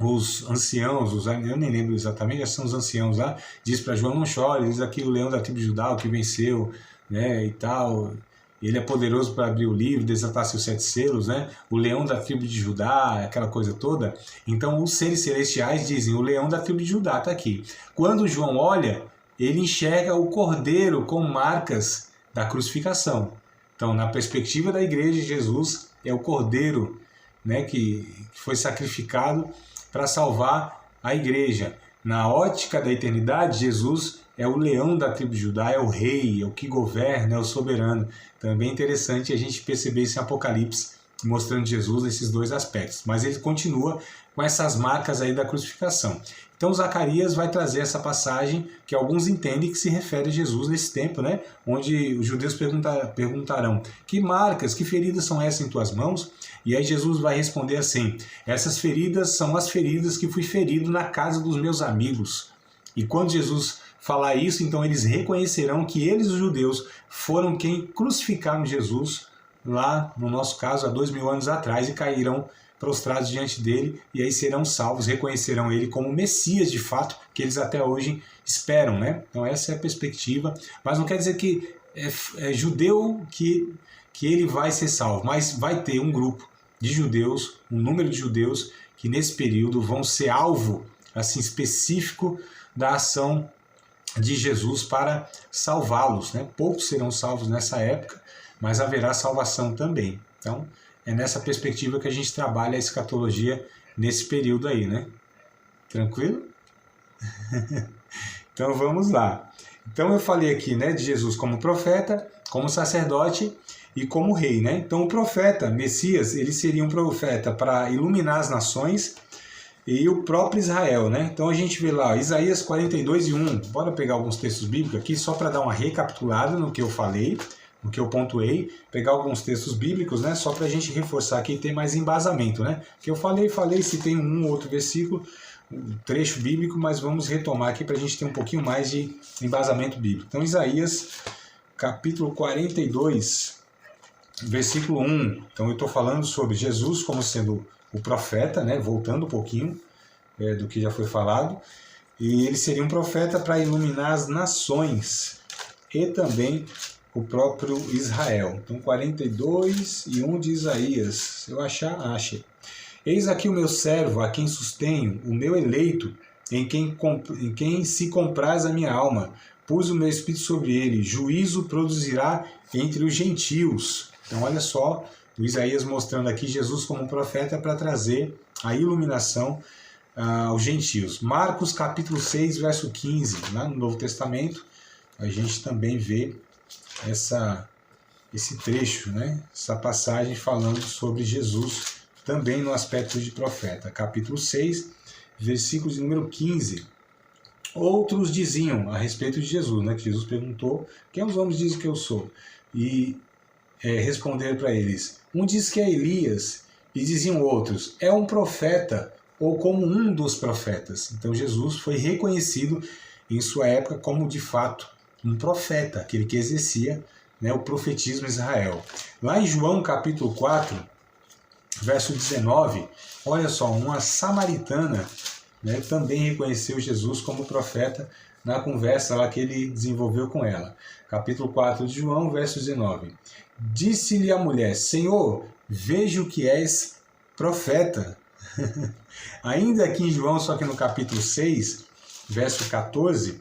os anciãos, eu nem lembro exatamente, são os anciãos lá, diz para João, não chore, diz aqui o leão da tribo de Judá, o que venceu, né, e tal, ele é poderoso para abrir o livro, desatar seus 7 selos, né, o leão da tribo de Judá, aquela coisa toda. Então os seres celestiais dizem, o leão da tribo de Judá está aqui. Quando João olha, ele enxerga o cordeiro com marcas da crucificação. Então, na perspectiva da igreja, Jesus é o cordeiro, né, que foi sacrificado para salvar a igreja. Na ótica da eternidade, Jesus é o leão da tribo de Judá, é o rei, é o que governa, é o soberano. Também é interessante a gente perceber isso em Apocalipse, mostrando Jesus nesses dois aspectos. Mas ele continua com essas marcas aí da crucificação. Então Zacarias vai trazer essa passagem que alguns entendem que se refere a Jesus nesse tempo, né? Onde os judeus perguntarão, que marcas, que feridas são essas em tuas mãos? E aí Jesus vai responder assim, essas feridas são as feridas que fui ferido na casa dos meus amigos. E quando Jesus falar isso, então eles reconhecerão que eles, os judeus, foram quem crucificaram Jesus lá, no nosso caso, há 2000 anos atrás, e cairão prostrados diante dele, e aí serão salvos, reconhecerão ele como Messias de fato, que eles até hoje esperam, né? Então essa é a perspectiva, mas não quer dizer que é judeu que ele vai ser salvo, mas vai ter um grupo de judeus, um número de judeus que nesse período vão ser alvo assim específico da ação de Jesus para salvá-los, né? Poucos serão salvos nessa época, mas haverá salvação também. Então, é nessa perspectiva que a gente trabalha a escatologia nesse período aí, né? Tranquilo? Então vamos lá. Então eu falei aqui, né, de Jesus como profeta, como sacerdote e como rei, né? Então o profeta, Messias, ele seria um profeta para iluminar as nações e o próprio Israel, né? Então a gente vê lá Isaías 42:1. Bora pegar alguns textos bíblicos aqui só para dar uma recapitulada no que eu falei, no que eu pontuei, pegar alguns textos bíblicos, né? Só para a gente reforçar aqui e ter mais embasamento, né? Que eu falei, se tem um ou outro versículo, um trecho bíblico, mas vamos retomar aqui para a gente ter um pouquinho mais de embasamento bíblico. Então Isaías capítulo 42, versículo 1. Então eu estou falando sobre Jesus como sendo o profeta, né? Voltando um pouquinho do que já foi falado, e ele seria um profeta para iluminar as nações e também o próprio Israel. Então 42:1 de Isaías, se eu achar, ache. Eis aqui o meu servo, a quem sustenho, o meu eleito, em quem se compraz a minha alma. Pus o meu espírito sobre ele, juízo produzirá entre os gentios. Então olha só, o Isaías mostrando aqui Jesus como profeta para trazer a iluminação aos gentios. Marcos capítulo 6, verso 15, lá no Novo Testamento, a gente também vê esse trecho, né? Essa passagem falando sobre Jesus, também no aspecto de profeta. Capítulo 6, versículo de número 15. Outros diziam a respeito de Jesus, né? Que Jesus perguntou, quem os homens dizem que eu sou? E responderam para eles, um diz que é Elias, e diziam outros, é um profeta, ou como um dos profetas. Então Jesus foi reconhecido em sua época como, de fato, um profeta, aquele que exercia, né, o profetismo em Israel. Lá em João capítulo 4, verso 19, olha só, uma samaritana, né, também reconheceu Jesus como profeta na conversa lá que ele desenvolveu com ela. Capítulo 4 de João, verso 19. Disse-lhe a mulher, Senhor, vejo que és profeta. Ainda aqui em João, só que no capítulo 6, verso 14,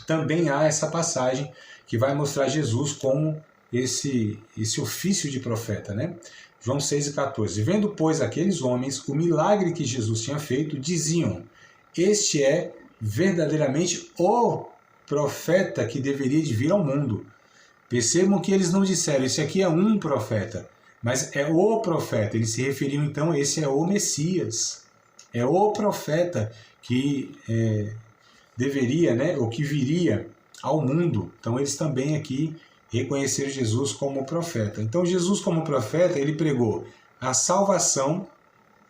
também há essa passagem que vai mostrar Jesus como esse ofício de profeta, né? João 6,14. Vendo, pois, aqueles homens o milagre que Jesus tinha feito, diziam, este é verdadeiramente o profeta que deveria de vir ao mundo. Percebam que eles não disseram, esse aqui é um profeta, mas é o profeta. Eles se referiam, então, esse é o Messias. É o profeta que deveria, né, ou que viria ao mundo. Então, eles também aqui reconheceram Jesus como profeta. Então, Jesus como profeta, ele pregou a salvação,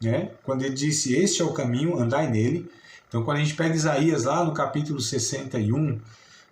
né, quando ele disse, este é o caminho, andai nele. Então, quando a gente pega Isaías lá no capítulo 61,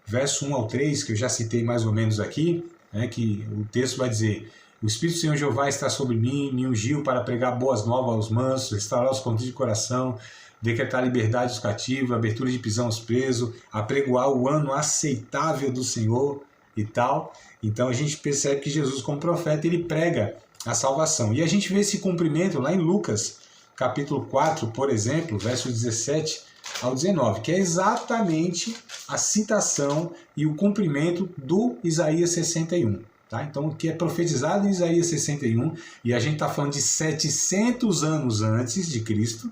verso 1 ao 3, que eu já citei mais ou menos aqui, né, que o texto vai dizer, o Espírito do Senhor Jeová está sobre mim, me ungiu para pregar boas novas aos mansos, restaurar os contritos de coração, decretar liberdade aos cativos, abertura de prisão aos presos, apregoar o ano aceitável do Senhor e tal. Então a gente percebe que Jesus, como profeta, ele prega a salvação. E a gente vê esse cumprimento lá em Lucas, capítulo 4, por exemplo, versos 17 ao 19, que é exatamente a citação e o cumprimento do Isaías 61. Tá? Então, o que é profetizado em Isaías 61, e a gente está falando de 700 anos antes de Cristo,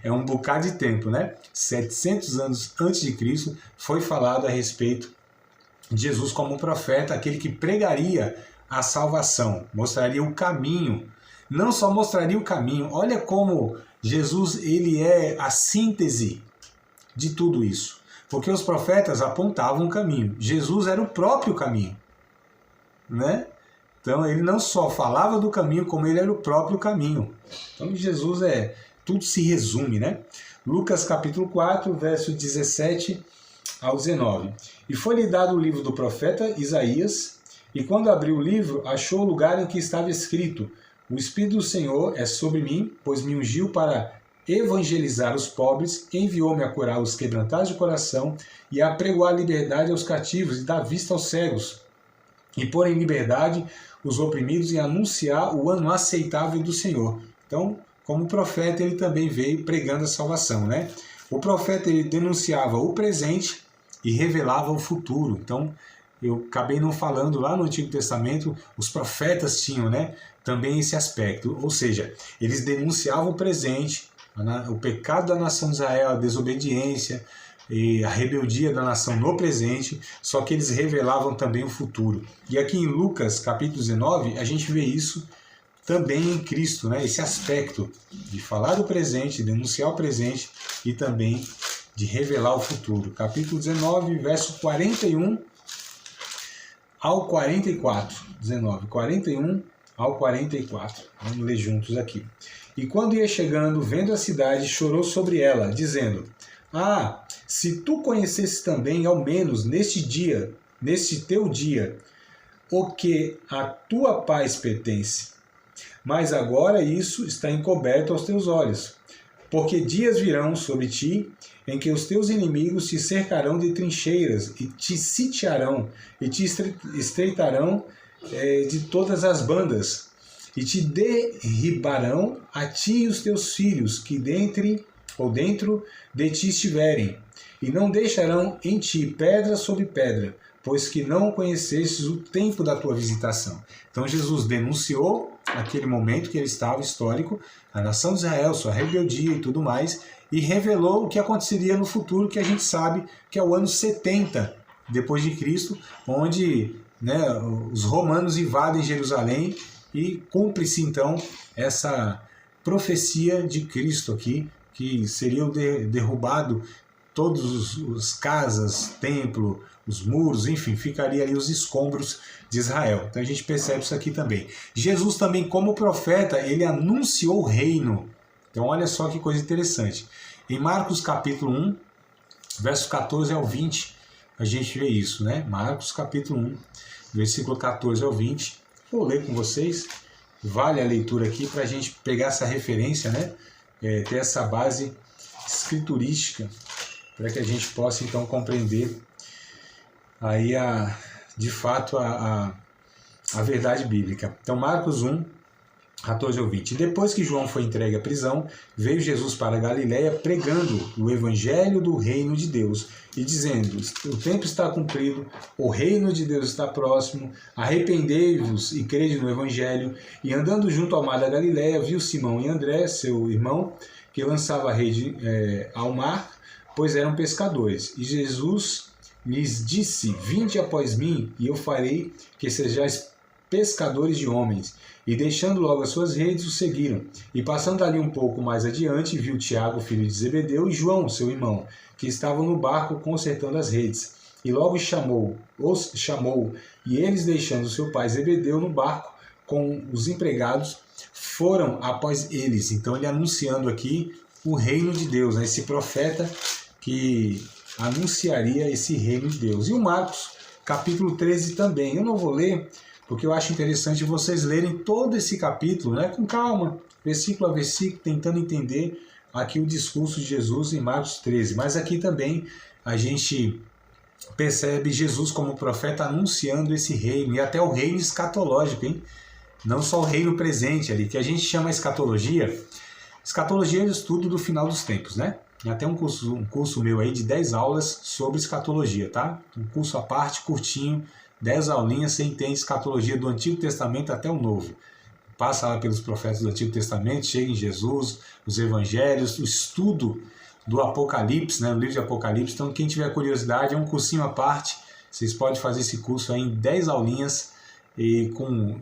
é um bocado de tempo, né? 700 anos antes de Cristo foi falado a respeito de Jesus como profeta, aquele que pregaria a salvação, mostraria o caminho. Não só mostraria o caminho, olha como Jesus ele é a síntese de tudo isso. Porque os profetas apontavam o caminho, Jesus era o próprio caminho. Né? Então ele não só falava do caminho, como ele era o próprio caminho. Então Jesus tudo se resume, né? Lucas capítulo 4, verso 17 ao 19. E foi-lhe dado o livro do profeta Isaías, e quando abriu o livro, achou o lugar em que estava escrito, o Espírito do Senhor é sobre mim, pois me ungiu para evangelizar os pobres, enviou-me a curar os quebrantados de coração e a apregoar liberdade aos cativos e dar vista aos cegos, e pôr em liberdade os oprimidos e anunciar o ano aceitável do Senhor. Então, como profeta, ele também veio pregando a salvação, né? O profeta ele denunciava o presente e revelava o futuro. Então, eu acabei não falando lá no Antigo Testamento, os profetas tinham, né, também esse aspecto. Ou seja, eles denunciavam o presente, o pecado da nação de Israel, a desobediência, e a rebeldia da nação no presente, só que eles revelavam também o futuro. E aqui em Lucas, capítulo 19, a gente vê isso também em Cristo, né? Esse aspecto de falar do presente, denunciar o presente e também de revelar o futuro. Capítulo 19, verso 41 ao 44. 19, 41 ao 44. Vamos ler juntos aqui. E quando ia chegando, vendo a cidade, chorou sobre ela, dizendo, ah, se tu conhecesses também, ao menos neste teu dia, o que a tua paz pertence. Mas agora isso está encoberto aos teus olhos. Porque dias virão sobre ti, em que os teus inimigos te cercarão de trincheiras, e te sitiarão, e te estreitarão de todas as bandas, e te derribarão a ti e os teus filhos, que dentro de ti estiverem, e não deixarão em ti pedra sobre pedra, pois que não conhecestes o tempo da tua visitação. Então Jesus denunciou aquele momento que ele estava histórico, a nação de Israel, sua rebeldia e tudo mais, e revelou o que aconteceria no futuro, que a gente sabe que é o ano 70 depois de Cristo, onde, né, os romanos invadem Jerusalém e cumpre-se então essa profecia de Cristo aqui, que seria derrubado todas as casas, templo, os muros, enfim, ficaria ali os escombros de Israel. Então a gente percebe isso aqui também. Jesus também, como profeta, ele anunciou o reino. Então olha só que coisa interessante. Em Marcos capítulo 1, verso 14 ao 20, a gente vê isso, né? Marcos capítulo 1, versículo 14 ao 20. Vou ler com vocês. Vale a leitura aqui para a gente pegar essa referência, né? Ter essa base escriturística, para que a gente possa então compreender aí de fato a verdade bíblica. Então Marcos 1, 14 ao 20. Depois que João foi entregue à prisão, veio Jesus para a Galiléia pregando o evangelho do reino de Deus e dizendo: o tempo está cumprido, o reino de Deus está próximo, arrependei-vos e crede no evangelho. E andando junto ao mar da Galiléia, viu Simão e André, seu irmão, que lançava a rede ao mar, pois eram pescadores. E Jesus lhes disse: vinde após mim, e eu farei que sejais pescadores de homens. E deixando logo as suas redes, o seguiram. E passando ali um pouco mais adiante, viu Tiago, filho de Zebedeu, e João, seu irmão, que estavam no barco consertando as redes. E logo os chamou, e eles, deixando seu pai Zebedeu no barco com os empregados, foram após eles. Então ele anunciando aqui o reino de Deus, né? Esse profeta que anunciaria esse reino de Deus. E o Marcos, capítulo 13 também. Eu não vou ler, porque eu acho interessante vocês lerem todo esse capítulo, né, com calma, versículo a versículo, tentando entender aqui o discurso de Jesus em Marcos 13. Mas aqui também a gente percebe Jesus como profeta anunciando esse reino, e até o reino escatológico, hein? Não só o reino presente ali, que a gente chama escatologia. Escatologia é o estudo do final dos tempos, né? Tem até um curso meu aí de 10 aulas sobre escatologia, tá? Um curso à parte, curtinho, 10 aulinhas, você entende escatologia do Antigo Testamento até o Novo. Passa lá pelos profetas do Antigo Testamento, chega em Jesus, os evangelhos, o estudo do Apocalipse, né, o livro de Apocalipse. Então, quem tiver curiosidade, é um cursinho à parte. Vocês podem fazer esse curso aí em 10 aulinhas, e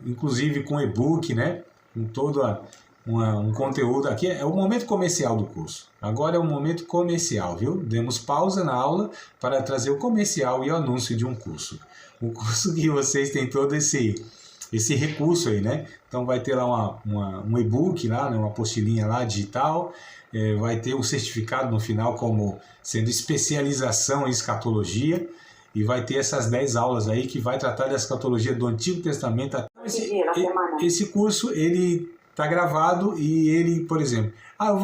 inclusive com e-book, né, com todo um conteúdo. Aqui é o momento comercial do curso. Agora é o momento comercial, viu? Demos pausa na aula para trazer o comercial e o anúncio de um curso. Um curso que vocês têm todo esse recurso aí, né? Então vai ter lá um e-book, lá, né? Uma apostilinha lá digital, vai ter um certificado no final como sendo especialização em escatologia, e vai ter essas 10 aulas aí que vai tratar da escatologia do Antigo Testamento. Esse curso, ele está gravado, e ele, por exemplo,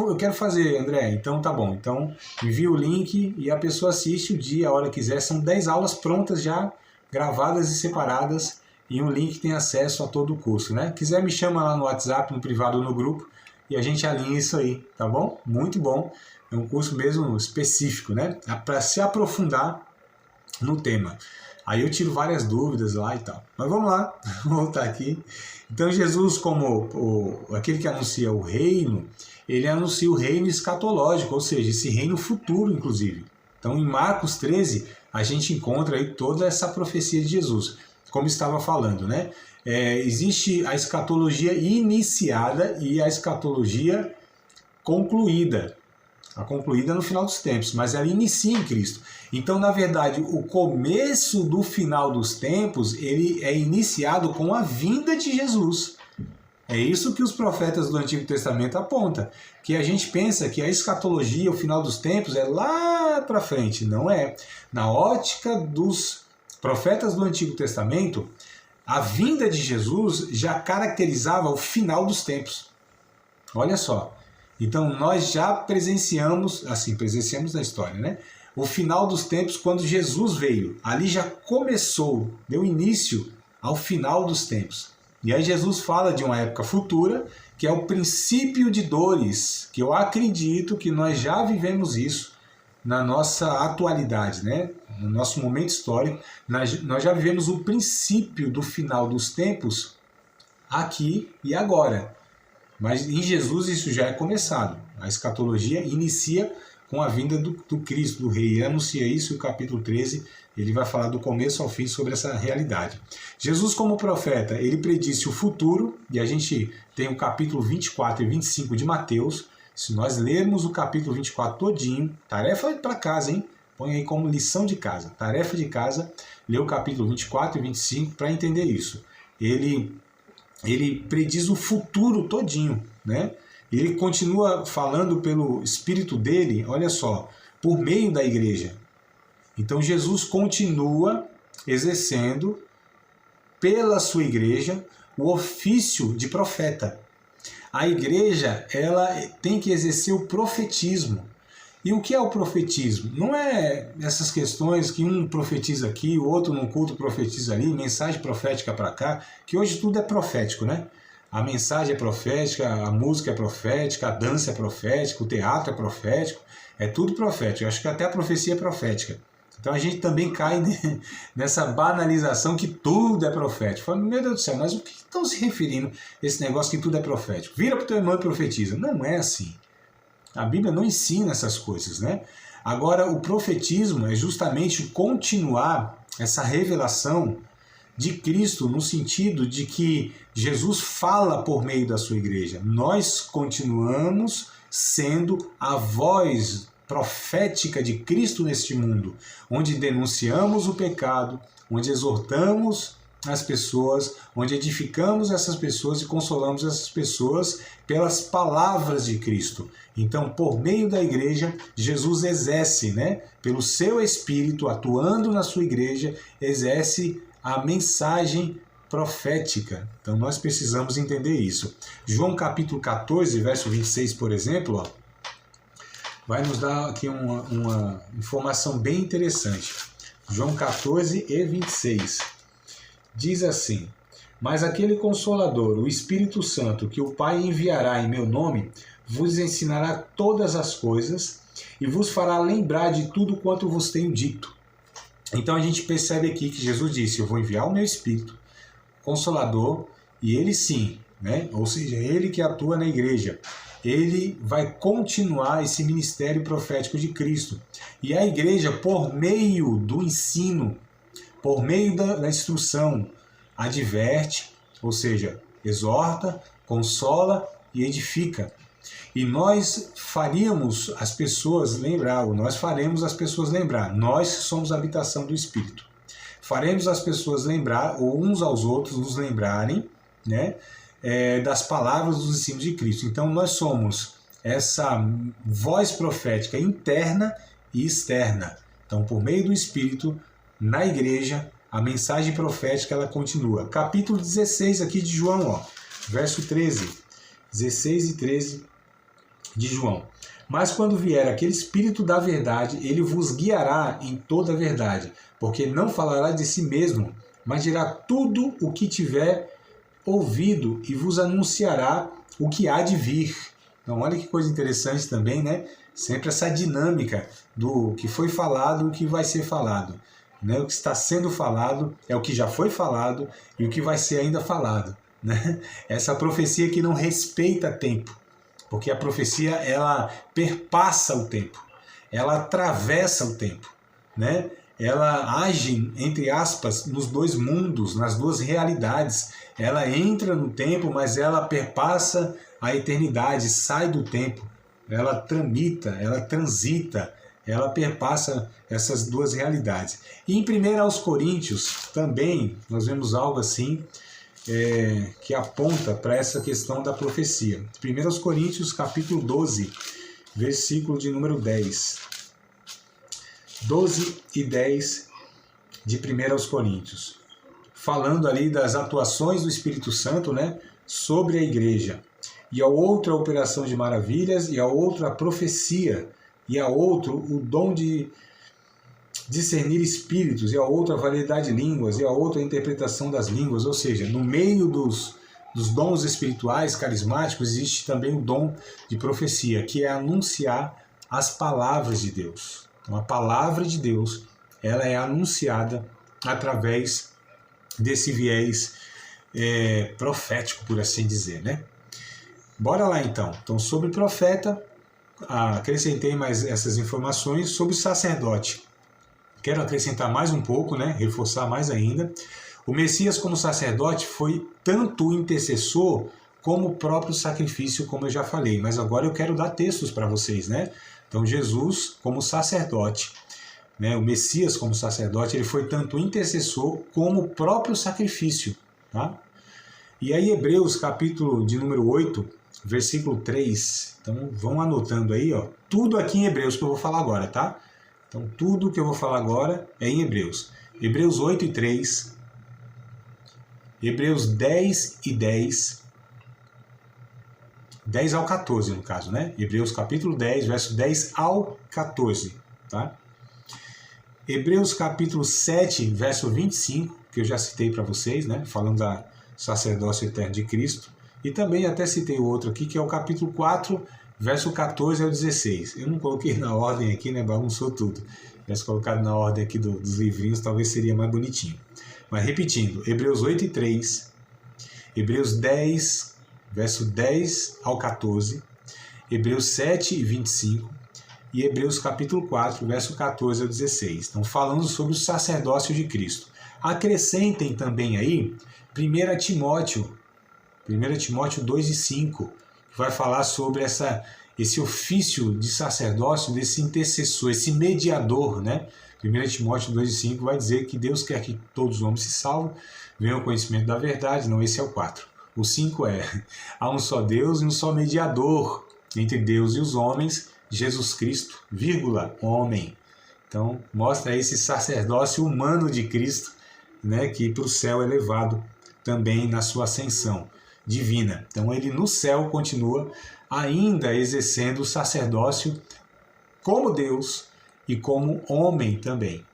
eu quero fazer, André, então tá bom, então envia o link e a pessoa assiste o dia, a hora que quiser. São 10 aulas prontas já, gravadas e separadas, e um link tem acesso a todo o curso, né? Quiser, me chama lá no WhatsApp, no privado, no grupo, e a gente alinha isso aí, tá bom? Muito bom. É um curso mesmo específico, né? Para se aprofundar no tema. Aí eu tiro várias dúvidas lá e tal. Mas vamos lá, vou voltar aqui. Então Jesus, como aquele que anuncia o reino, ele anuncia o reino escatológico, ou seja, esse reino futuro, inclusive. Então em Marcos 13, a gente encontra aí toda essa profecia de Jesus, como estava falando, né? Existe a escatologia iniciada e a escatologia concluída. A concluída no final dos tempos, mas ela inicia em Cristo. Então, na verdade, o começo do final dos tempos, ele é iniciado com a vinda de Jesus. É isso que os profetas do Antigo Testamento apontam, que a gente pensa que a escatologia, o final dos tempos, é lá para frente. Não é. Na ótica dos profetas do Antigo Testamento, a vinda de Jesus já caracterizava o final dos tempos. Olha só. Então nós já presenciamos na história, né? O final dos tempos, quando Jesus veio. Ali já começou, deu início ao final dos tempos. E aí Jesus fala de uma época futura, que é o princípio de dores, que eu acredito que nós já vivemos isso na nossa atualidade, né? No nosso momento histórico. Nós já vivemos o princípio do final dos tempos aqui e agora. Mas em Jesus isso já é começado. A escatologia inicia com a vinda do Cristo, do Rei. E anuncia isso, o capítulo 13, ele vai falar do começo ao fim sobre essa realidade. Jesus, como profeta, ele predisse o futuro, e a gente tem o capítulo 24 e 25 de Mateus. Se nós lermos o capítulo 24 todinho, tarefa para casa, hein? Põe aí como lição de casa, tarefa de casa, ler o capítulo 24 e 25 para entender isso. Ele prediz o futuro todinho, né? Ele continua falando pelo Espírito dele, olha só, por meio da igreja. Então Jesus continua exercendo pela sua igreja o ofício de profeta. A igreja, ela tem que exercer o profetismo. E o que é o profetismo? Não é essas questões que um profetiza aqui, o outro num culto profetiza ali, mensagem profética para cá, que hoje tudo é profético, né? A mensagem é profética, a música é profética, a dança é profética, o teatro é profético, é tudo profético. Eu acho que até a profecia é profética. Então a gente também cai nessa banalização que tudo é profético. Fala, meu Deus do céu, mas o que estão se referindo a esse negócio que tudo é profético? Vira para o teu irmão e profetiza. Não é assim. A Bíblia não ensina essas coisas, né? Agora, o profetismo é justamente continuar essa revelação de Cristo no sentido de que Jesus fala por meio da sua igreja. Nós continuamos sendo a voz profética de Cristo neste mundo, onde denunciamos o pecado, onde exortamos as pessoas, onde edificamos essas pessoas e consolamos essas pessoas pelas palavras de Cristo. Então, por meio da igreja, Jesus exerce, né, pelo seu Espírito, atuando na sua igreja, exerce a mensagem profética. Então, nós precisamos entender isso. João capítulo 14, verso 26, por exemplo, ó, vai nos dar aqui uma informação bem interessante. João 14 e 26. Diz assim: mas aquele Consolador, o Espírito Santo, que o Pai enviará em meu nome, vos ensinará todas as coisas e vos fará lembrar de tudo quanto vos tenho dito. Então a gente percebe aqui que Jesus disse: eu vou enviar o meu Espírito, Consolador, e ele sim, né? Ou seja, ele que atua na igreja, ele vai continuar esse ministério profético de Cristo. E a igreja, por meio do ensino, por meio da instrução, adverte, ou seja, exorta, consola e edifica. E nós faríamos as pessoas lembrar, ou nós faremos as pessoas lembrar, nós somos a habitação do Espírito. Faremos as pessoas lembrar, ou uns aos outros nos lembrarem, né, das palavras dos ensinos de Cristo. Então nós somos essa voz profética interna e externa. Então, por meio do Espírito, na igreja, a mensagem profética ela continua. Capítulo 16 aqui de João, ó, verso 13, 16 e 13 de João. Mas quando vier aquele Espírito da verdade, ele vos guiará em toda a verdade, porque não falará de si mesmo, mas dirá tudo o que tiver ouvido e vos anunciará o que há de vir. Então olha que coisa interessante também, né? Sempre essa dinâmica do que foi falado, o que vai ser falado. Né? O que está sendo falado é o que já foi falado e o que vai ser ainda falado. Né? Essa profecia que não respeita tempo, porque a profecia ela perpassa o tempo, ela atravessa o tempo, né? Ela age, entre aspas, nos dois mundos, nas duas realidades. Ela entra no tempo, mas ela perpassa a eternidade, sai do tempo. Ela tramita, ela transita, ela perpassa essas duas realidades. E em 1 Coríntios também nós vemos algo assim que aponta para essa questão da profecia. 1 Coríntios capítulo 12, versículo de número 10. 12 e 10 de 1 Coríntios. Falando ali das atuações do Espírito Santo, né, sobre a igreja. E a outra a operação de maravilhas, e a outra a profecia, e a outro o dom de discernir espíritos, e a outra a variedade de línguas, e a outra a interpretação das línguas. Ou seja, no meio dos dons espirituais carismáticos existe também o dom de profecia, que é anunciar as palavras de Deus. Então a palavra de Deus, ela é anunciada através desse viés profético, por assim dizer, né? Bora lá então. Então, sobre profeta, acrescentei mais essas informações. Sobre sacerdote, quero acrescentar mais um pouco, né? Reforçar mais ainda. O Messias, como sacerdote, foi tanto o intercessor como o próprio sacrifício, como eu já falei. Mas agora eu quero dar textos para vocês, né? Então, Jesus, como sacerdote, né? O Messias, como sacerdote, ele foi tanto o intercessor como o próprio sacrifício, tá? E aí, Hebreus, capítulo de número 8, versículo 3. Então, vão anotando aí, ó. Tudo aqui em Hebreus que eu vou falar agora, tá? Então, tudo que eu vou falar agora é em Hebreus. Hebreus 8 e 3. Hebreus 10 e 10. 10 ao 14, no caso, né? Hebreus capítulo 10, verso 10 ao 14, tá? Hebreus capítulo 7, verso 25, que eu já citei para vocês, né? Falando da sacerdócio eterno de Cristo. E também até citei o outro aqui, que é o capítulo 4, verso 14 ao 16. Eu não coloquei na ordem aqui, né? Bagunçou tudo. Se tivesse colocado na ordem aqui dos livrinhos, talvez seria mais bonitinho. Mas repetindo, Hebreus 8 e 3, Hebreus 10, verso 10 ao 14, Hebreus 7 e 25 e Hebreus capítulo 4, verso 14 ao 16. Então, falando sobre o sacerdócio de Cristo. Acrescentem também aí 1 Timóteo 2 e 5, que vai falar sobre esse ofício de sacerdócio, desse intercessor, esse mediador, né? 1 Timóteo 2 e 5 vai dizer que Deus quer que todos os homens se salvem, venham ao conhecimento da verdade. Não, esse é o 4. O 5 há um só Deus e um só mediador entre Deus e os homens, Jesus Cristo, homem. Então, mostra esse sacerdócio humano de Cristo, né, que para o céu é levado também na sua ascensão divina. Então, ele no céu continua ainda exercendo o sacerdócio como Deus e como homem também.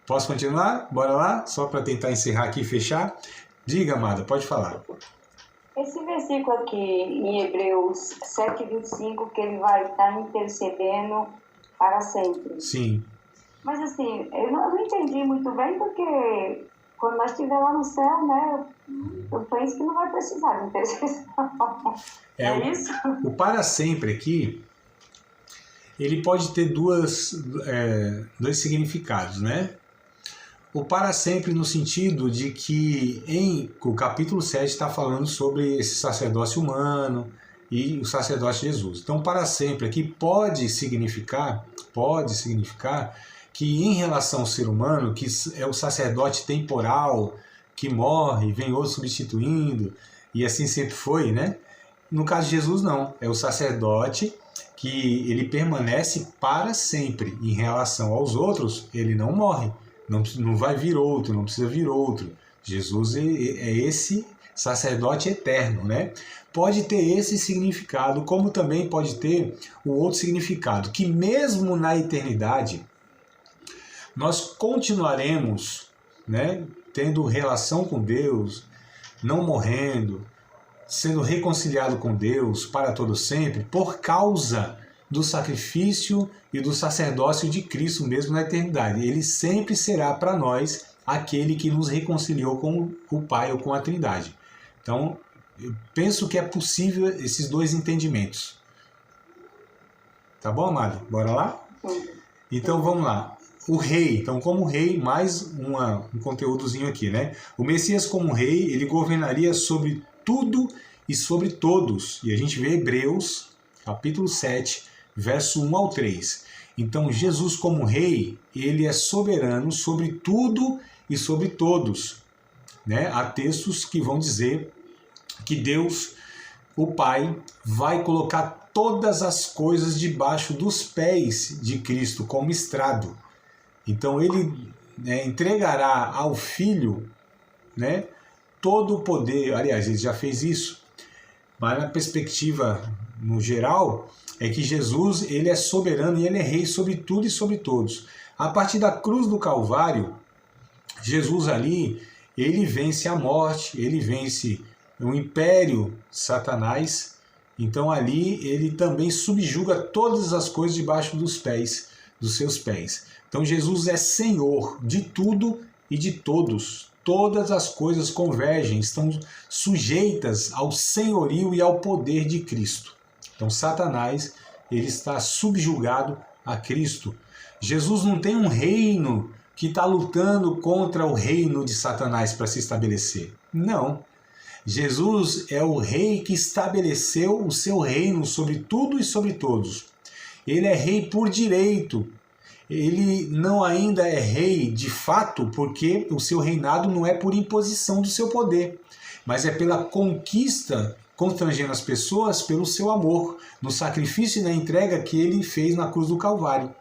Posso continuar? Bora lá? Só para tentar encerrar aqui e fechar. Diga, amada, pode falar. Esse versículo aqui em Hebreus 7:25, que ele vai estar intercedendo para sempre. Sim. Mas assim, eu não entendi muito bem, porque quando nós estivermos lá no céu, né, eu penso que não vai precisar de intercessão. É isso? O para sempre aqui, ele pode ter dois significados, né? O para sempre no sentido de que o capítulo 7 está falando sobre esse sacerdócio humano e o sacerdócio de Jesus. Então, para sempre aqui pode significar que em relação ao ser humano, que é o sacerdote temporal, que morre, vem outro substituindo, e assim sempre foi, né? No caso de Jesus, não. É o sacerdote que ele permanece para sempre. Em relação aos outros, ele não morre. Não vai vir outro, não precisa vir outro. Jesus é esse sacerdote eterno, né? Pode ter esse significado, como também pode ter o outro significado, que mesmo na eternidade, nós continuaremos, né, tendo relação com Deus, não morrendo, sendo reconciliado com Deus para todo sempre, por causa do sacrifício e do sacerdócio de Cristo mesmo na eternidade. Ele sempre será para nós aquele que nos reconciliou com o Pai ou com a Trindade. Então, eu penso que é possível esses dois entendimentos. Tá bom, amado? Bora lá? Então, vamos lá. O rei, então como rei, mais um conteúdozinho aqui, né? O Messias como rei, ele governaria sobre tudo e sobre todos. E a gente vê Hebreus, capítulo 7, verso 1 ao 3. Então, Jesus como rei, ele é soberano sobre tudo e sobre todos, né? Há textos que vão dizer que Deus, o Pai, vai colocar todas as coisas debaixo dos pés de Cristo como estrado. Então, ele entregará ao Filho, né, todo o poder. Aliás, ele já fez isso, mas na perspectiva, no geral, é que Jesus, ele é soberano e ele é rei sobre tudo e sobre todos. A partir da cruz do Calvário, Jesus ali, ele vence a morte, ele vence o império Satanás. Então ali ele também subjuga todas as coisas debaixo dos seus pés. Então Jesus é Senhor de tudo e de todos. Todas as coisas convergem, estão sujeitas ao senhorio e ao poder de Cristo. Então Satanás, ele está subjugado a Cristo. Jesus não tem um reino que está lutando contra o reino de Satanás para se estabelecer. Não. Jesus é o rei que estabeleceu o seu reino sobre tudo e sobre todos. Ele é rei por direito. Ele não ainda é rei de fato, porque o seu reinado não é por imposição do seu poder, mas é pela conquista, constrangendo as pessoas pelo seu amor, no sacrifício e na entrega que ele fez na cruz do Calvário.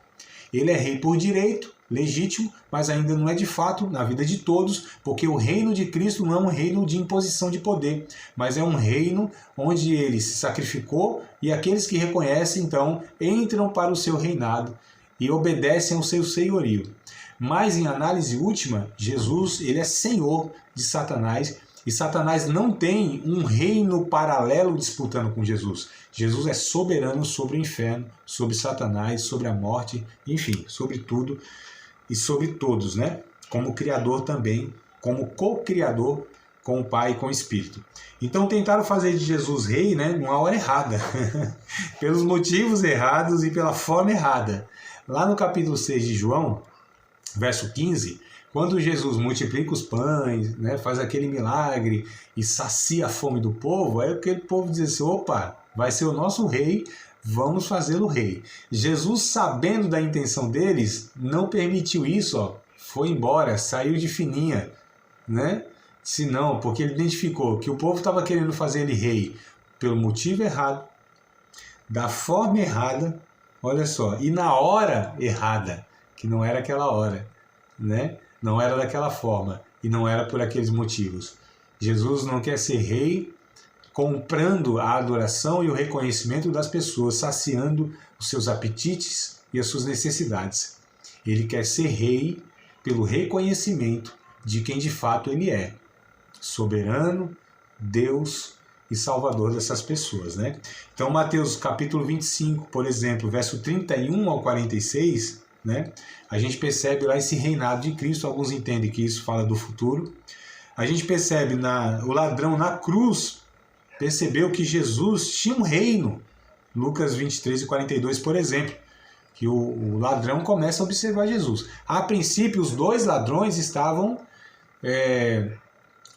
Ele é rei por direito, legítimo, mas ainda não é de fato na vida de todos, porque o reino de Cristo não é um reino de imposição de poder, mas é um reino onde ele se sacrificou e aqueles que reconhecem, então, entram para o seu reinado e obedecem ao seu senhorio. Mas, em análise última, Jesus, ele é senhor de Satanás, e Satanás não tem um reino paralelo disputando com Jesus. Jesus é soberano sobre o inferno, sobre Satanás, sobre a morte, enfim, sobre tudo e sobre todos, né? Como Criador também, como co-criador com o Pai e com o Espírito. Então tentaram fazer de Jesus rei, né, numa hora errada, pelos motivos errados e pela forma errada. Lá no capítulo 6 de João, verso 15, quando Jesus multiplica os pães, né, faz aquele milagre e sacia a fome do povo, aí aquele povo diz assim, opa, vai ser o nosso rei, vamos fazê-lo rei. Jesus, sabendo da intenção deles, não permitiu isso, ó, foi embora, saiu de fininha, né? Se não, porque ele identificou que o povo estava querendo fazer ele rei pelo motivo errado, da forma errada, olha só, e na hora errada, que não era aquela hora, né? Não era daquela forma e não era por aqueles motivos. Jesus não quer ser rei comprando a adoração e o reconhecimento das pessoas, saciando os seus apetites e as suas necessidades. Ele quer ser rei pelo reconhecimento de quem de fato ele é, soberano, Deus e Salvador dessas pessoas, né? Então, Mateus capítulo 25, por exemplo, verso 31 ao 46, né? A gente percebe lá esse reinado de Cristo, alguns entendem que isso fala do futuro. A gente percebe o ladrão na cruz, percebeu que Jesus tinha um reino. Lucas 23 e 42, por exemplo, que o ladrão começa a observar Jesus. A princípio, os dois ladrões estavam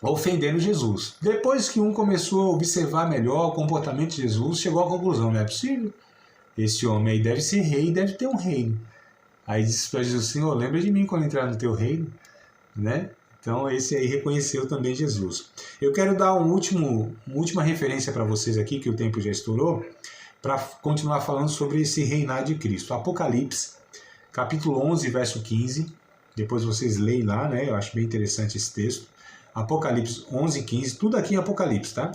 ofendendo Jesus. Depois que um começou a observar melhor o comportamento de Jesus, chegou à conclusão, não é possível? Esse homem aí deve ser rei, deve ter um reino. Aí disse para Jesus, Senhor, lembra de mim quando entrar no teu reino, né? Então esse aí reconheceu também Jesus. Eu quero dar uma última referência para vocês aqui, que o tempo já estourou, para continuar falando sobre esse reinado de Cristo. Apocalipse, capítulo 11, verso 15. Depois vocês leem lá, né? Eu acho bem interessante esse texto. Apocalipse 11, 15. Tudo aqui em Apocalipse, tá?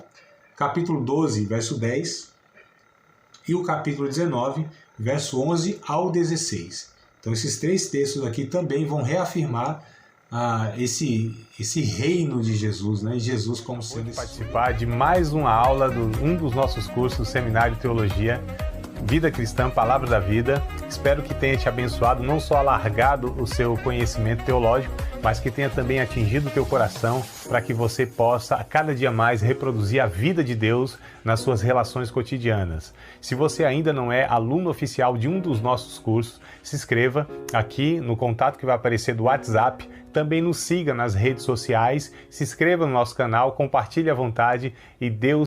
Capítulo 12, verso 10. E o capítulo 19, verso 11 ao 16. Então esses três textos aqui também vão reafirmar esse reino de Jesus, né? E Jesus como sendo participar de mais uma aula de um dos nossos cursos, Seminário de Teologia, Vida Cristã, Palavra da Vida. Espero que tenha te abençoado, não só alargado o seu conhecimento teológico, mas que tenha também atingido o teu coração para que você possa a cada dia mais reproduzir a vida de Deus nas suas relações cotidianas. Se você ainda não é aluno oficial de um dos nossos cursos, se inscreva aqui no contato que vai aparecer do WhatsApp, também nos siga nas redes sociais, se inscreva no nosso canal, compartilhe à vontade e Deus